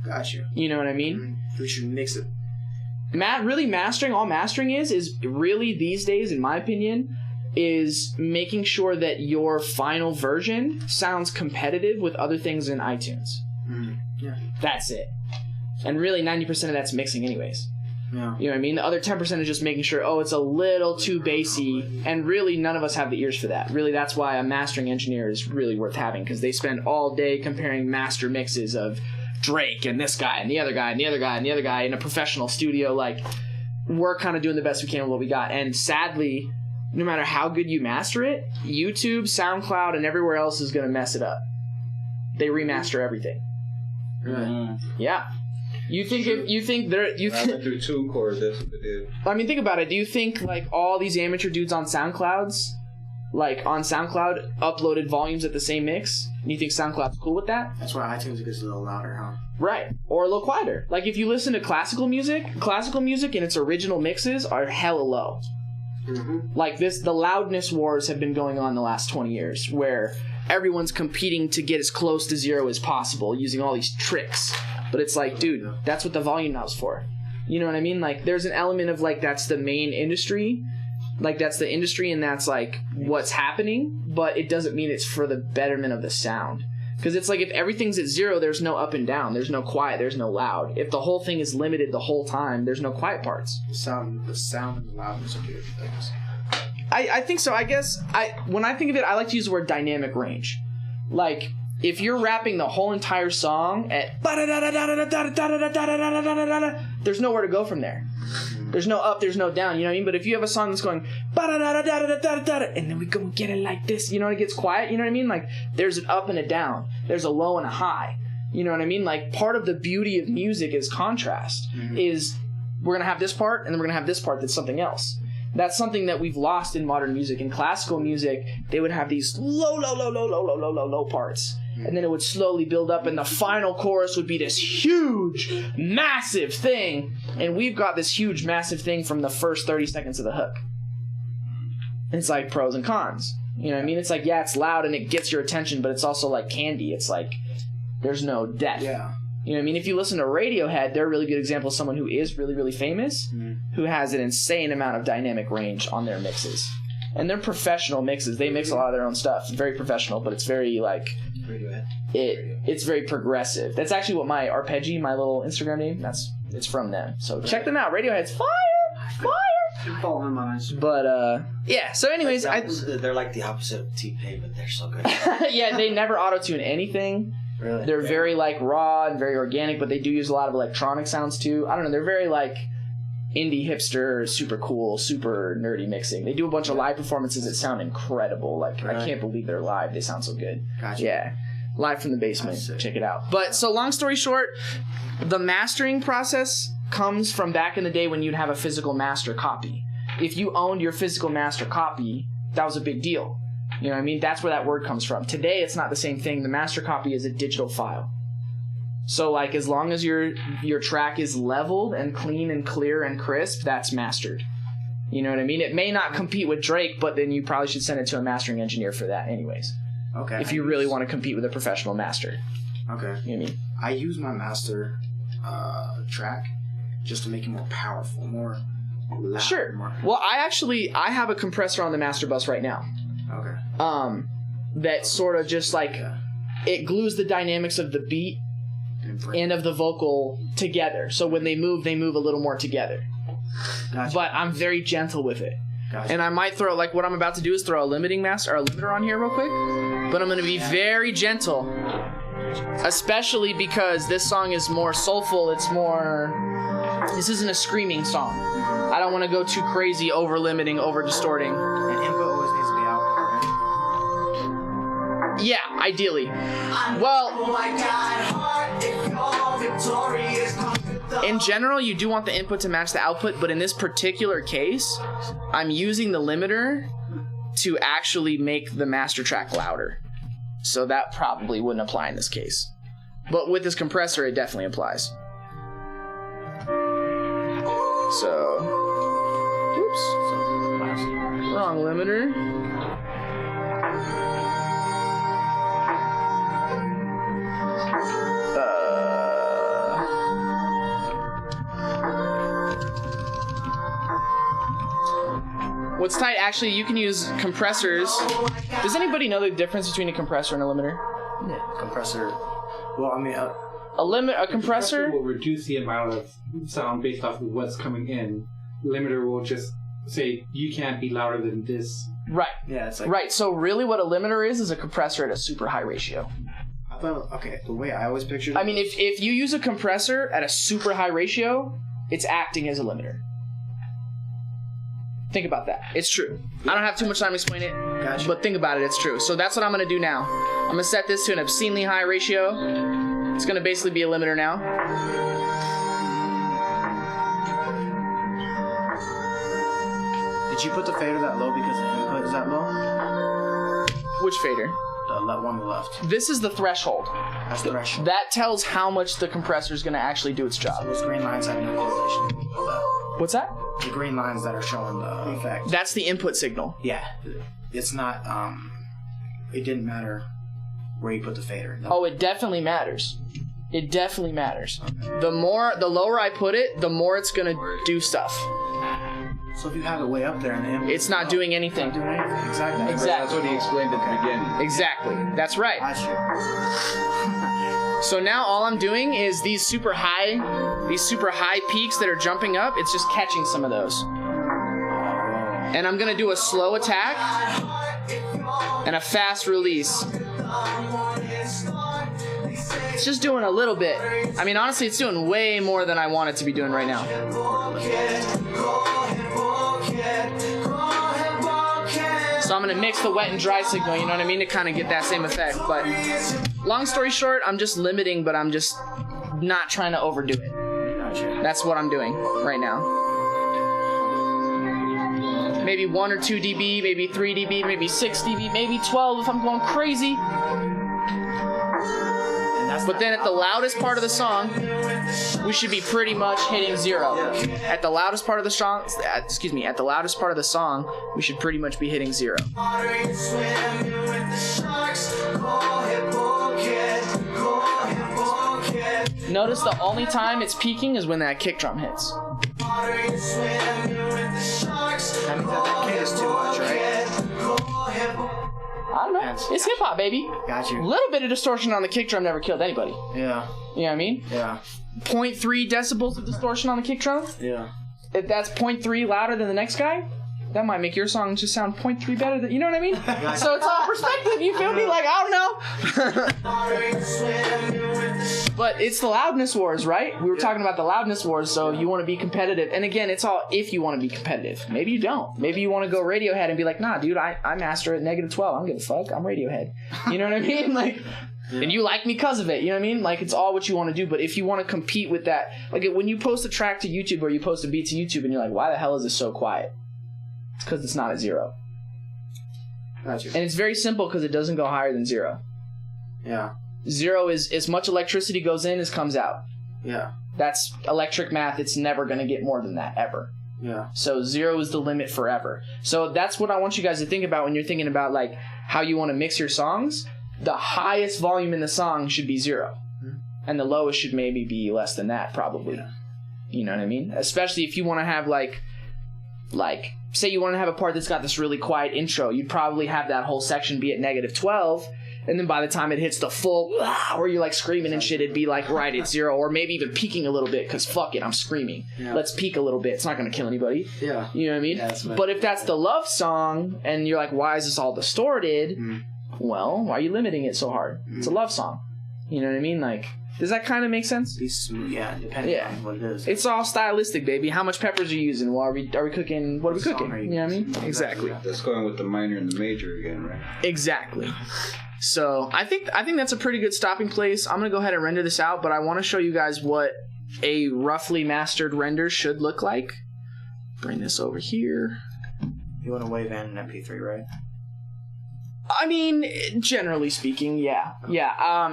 Gotcha. You know what I mean? We should mix it. Really, mastering, all mastering is really these days, in my opinion, is making sure that your final version sounds competitive with other things in iTunes. Yeah. That's it. And really, 90% of that's mixing anyways. Yeah. You know what I mean? The other 10% is just making sure, it's a little too bassy, and really none of us have the ears for that. Really, that's why a mastering engineer is really worth having, because they spend all day comparing master mixes of Drake and this guy and the other guy and the other guy and the other guy in a professional studio. Like, we're kind of doing the best we can with what we got. And sadly, no matter how good you master it, YouTube, SoundCloud, and everywhere else is going to mess it up. They remaster everything. Really? Yeah. You think I went through TuneCore, that's what they did. I mean, think about it. Do you think, like, all these amateur dudes on SoundCloud uploaded volumes at the same mix? And you think SoundCloud's cool with that? That's why iTunes gets a little louder, huh? Right. Or a little quieter. Like, if you listen to classical music in its original mixes are hella low. Like, the loudness wars have been going on the last 20 years, where everyone's competing to get as close to 0 as possible using all these tricks. But it's like, dude, that's what the volume knob's for. You know what I mean? Like, there's an element of, like, that's the main industry. Like, that's the industry and that's, like, what's happening. But it doesn't mean it's for the betterment of the sound. Because it's like, if everything's at 0, there's no up and down. There's no quiet. There's no loud. If the whole thing is limited the whole time, there's no quiet parts. The sound and the loudness are two different things. I think so. I guess when I think of it, I like to use the word dynamic range. Like, if you're rapping the whole entire song at there's nowhere to go from there. There's no up, there's no down, you know what I mean? But if you have a song that's going and then we go and get it like this, you know, and it gets quiet, you know what I mean? Like, there's an up and a down. There's a low and a high. You know what I mean? Like, part of the beauty of music is contrast. Is we're going to have this part, and then we're going to have this part that's something else. That's something that we've lost in modern music. In classical music, they would have these low parts. And then it would slowly build up, and the final chorus would be this huge, massive thing. And we've got this huge, massive thing from the first 30 seconds of the hook. It's like pros and cons. You know what I mean? It's like, yeah, it's loud and it gets your attention, but it's also like candy. It's like, there's no depth. Yeah. You know what I mean? If you listen to Radiohead, they're a really good example of someone who is really, really famous, who has an insane amount of dynamic range on their mixes. And they're professional mixes. They mix a lot of their own stuff. It's very professional, but it's very, like... Radiohead. It's very progressive. That's actually what my Arpeggi, my little Instagram name, it's from them. So check them out. Radiohead's fire! Follow him on Instagram. But, yeah. So anyways, they're like the opposite of T-Pain, but they're so good. yeah, they never auto-tune anything. Really? They're very, like, raw and very organic, but they do use a lot of electronic sounds, too. I don't know. They're very, like, indie hipster, super cool, super nerdy mixing. They do a bunch of live performances that sound incredible. Like, I can't believe they're live. They sound so good. Gotcha. Yeah. Live from the basement. Check it out. But, so long story short, the mastering process comes from back in the day when you'd have a physical master copy. If you owned your physical master copy, that was a big deal. You know what I mean? That's where that word comes from. Today, it's not the same thing. The master copy is a digital file. So, like, as long as your track is leveled and clean and clear and crisp, that's mastered. You know what I mean? It may not compete with Drake, but then you probably should send it to a mastering engineer for that anyways. Okay. If you really want to compete with a professional master. Okay. You know what I mean? I use my master track just to make it more powerful, more loud. Sure. More... Well, I have a compressor on the master bus right now. Okay. That sort of just like it glues the dynamics of the beat and of the vocal together. So when they move a little more together. Gotcha. But I'm very gentle with it. Gotcha. And I might throw, like, what I'm about to do is throw a limiter on here real quick. But I'm going to be very gentle. Especially because this song is more soulful. This isn't a screaming song. I don't want to go too crazy, over limiting, over distorting. And input always needs to be out, right? Yeah, ideally. Well, in general, you do want the input to match the output, but in this particular case, I'm using the limiter to actually make the master track louder. So that probably wouldn't apply in this case. But with this compressor, it definitely applies. So, oops, wrong limiter. What's tight, actually, you can use compressors. Does anybody know the difference between a compressor and a limiter? Yeah, compressor. Well, I mean, a compressor will reduce the amount of sound based off of what's coming in. Limiter will just say you can't be louder than this. Right. Yeah, it's like right. So really, what a limiter is a compressor at a super high ratio. I thought, okay, the way I always pictured it. I mean, if you use a compressor at a super high ratio, it's acting as a limiter. Think about that. It's true. I don't have too much time to explain it, Gotcha. but think about it. It's true. So that's what I'm going to do now. I'm going to set this to an obscenely high ratio. It's going to basically be a limiter now. Did you put the fader that low because the input is that low? Which fader? The one on the left. This is the threshold. That's the threshold. That tells how much the compressor is going to actually do its job. Those green lines have no correlation with that. What's that? The green lines that are showing the effect. That's the input signal. Yeah. It's not, it didn't matter where you put the fader. No. Oh, it definitely matters. It definitely matters. The lower I put it, the more it's going to do stuff. So if you have it way up there and the input, It's not doing anything. not doing anything. Exactly. Exactly. That's what he explained at the beginning. Exactly. That's right. Gotcha. So now all I'm doing is these super high peaks that are jumping up, it's just catching some of those. And I'm gonna do a slow attack and a fast release. It's just doing a little bit. I mean, honestly, it's doing way more than I want it to be doing right now. So I'm gonna mix the wet and dry signal, you know what I mean, to kind of get that same effect. But long story short, I'm just limiting, but I'm just not trying to overdo it. Gotcha. That's what I'm doing right now. Maybe 1 or 2 dB, maybe 3 dB, maybe 6 dB, maybe 12 if I'm going crazy. But then at the loudest part of the song, we should be pretty much hitting 0. At the loudest part of the song, at the loudest part of the song, we should pretty much be hitting 0. Notice the only time it's peaking is when that kick drum hits. That means that K is too much, right? I don't know. It's hip hop, baby. Got A you. little bit of distortion on the kick drum never killed anybody. Yeah. You know what I mean? Yeah. 0.3 decibels of distortion on the kick drum. Yeah. If that's 0.3 louder than the next guy, that might make your song just sound 0.3 better than, you know what I mean? So it's all perspective, you feel me? Like, I don't know. But it's the loudness wars, right? We were talking about the loudness wars, so you want to be competitive. And again, it's all if you want to be competitive. Maybe you don't. Maybe you want to go Radiohead and be like, nah, dude, I master at -12. I don't give a fuck. I'm Radiohead. You know what I mean? Like, and you like me because of it. You know what I mean? Like, it's all what you want to do. But if you want to compete with that, like when you post a track to YouTube or you post a beat to YouTube and you're like, why the hell is this so quiet? It's because it's not at 0. Got you. And it's very simple because it doesn't go higher than 0. Yeah. 0 is as much electricity goes in as comes out. Yeah. That's electric math. It's never going to get more than that, ever. Yeah. So 0 is the limit forever. So that's what I want you guys to think about when you're thinking about like how you want to mix your songs. The highest volume in the song should be 0. And the lowest should maybe be less than that, probably. Yeah. You know what I mean? Especially if you want to have like say you want to have a part that's got this really quiet intro, you'd probably have that whole section be at -12, and then by the time it hits the full where you're like screaming and shit, it'd be like right at 0, or maybe even peaking a little bit because fuck it, I'm screaming. Yeah. Let's peak a little bit. It's not going to kill anybody. Yeah. You know what I mean? Yeah, that's what- But if that's the love song and you're like, why is this all distorted? Well, why are you limiting it so hard? It's a love song. You know what I mean? Like, does that kind of make sense? Be smooth. Yeah, depending Yeah. on what it is. It's all stylistic, baby. How much peppers are you using? Well, are we cooking? What are we What song cooking? are you You know what I mean? using? Exactly. That's going with the minor and the major again, right? Exactly. So I think that's a pretty good stopping place. I'm gonna go ahead and render this out, but I want to show you guys what a roughly mastered render should look like. Bring this over here. You want to wave in an MP3, right? I mean, generally speaking, yeah.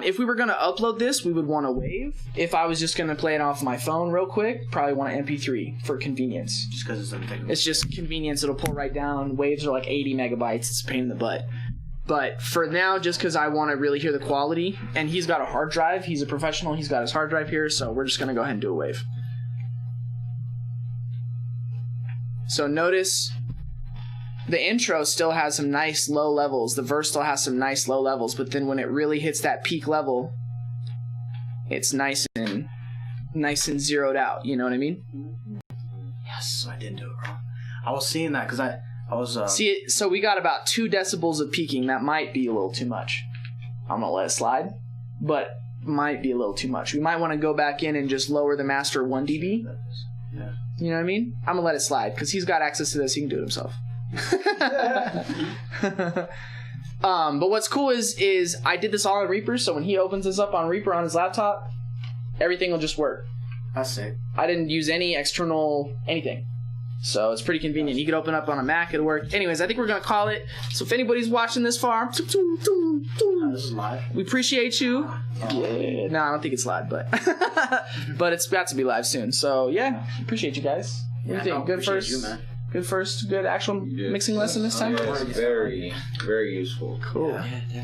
If we were gonna upload this, we would want a wave. If I was just gonna play it off my phone real quick, probably want an MP3 for convenience. Just because it's something. It's just convenience. It'll pull right down. Waves are like 80 megabytes. It's a pain in the butt. But for now, just because I want to really hear the quality, and he's got a hard drive. He's a professional. He's got his hard drive here, so we're just gonna go ahead and do a wave. So notice the intro still has some nice low levels. The verse still has some nice low levels, but then when it really hits that peak level, it's nice and zeroed out. You know what I mean? Yes, I didn't do it wrong. I was seeing that because I was. See, so we got about 2 decibels of peaking. That might be a little too much. I'm gonna let it slide, but might be a little too much. We might want to go back in and just lower the master 1 dB. Yeah. You know what I mean? I'm gonna let it slide because he's got access to this. He can do it himself. But what's cool is I did this all on Reaper, so when he opens this up on Reaper on his laptop, everything will just work. That's sick. I didn't use any external anything. So it's pretty convenient. You could open up on a Mac, it'll work. Anyways, I think we're going to call it. So if anybody's watching this far, This is live. we appreciate you. Yeah. No, I don't think it's live, but but it's got to be live soon. So yeah, appreciate you guys. What do you think? Good first, good actual mixing lesson this time? Yes, very, very useful. Cool.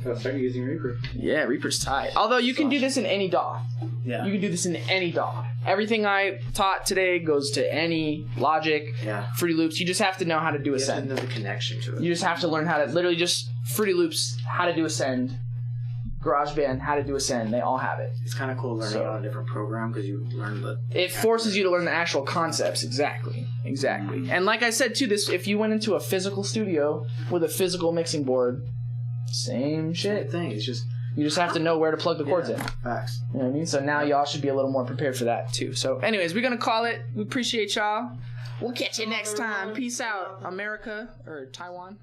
I'll start using Reaper. Yeah, Reaper's tight. Although you can do this in any DAW. Yeah. You can do this in any DAW. Everything I taught today goes to any Logic, Yeah. Fruity Loops. You just have to know how to do a You have to send. know the connection to it. You just have to learn how to literally just Fruity Loops, how to do a send. GarageBand, how to do a send. They all have it. It's kind of cool learning So- on a different program because you learn the. It forces you to learn the actual concepts. Exactly. And like I said too, this if you went into a physical studio with a physical mixing board, same shit. thing. It's just You just have to know where to plug the cords in. facts. You know what I mean? So now y'all should be a little more prepared for that too. So anyways, we're gonna call it. We appreciate y'all. We'll catch you next time. Peace out, America or Taiwan.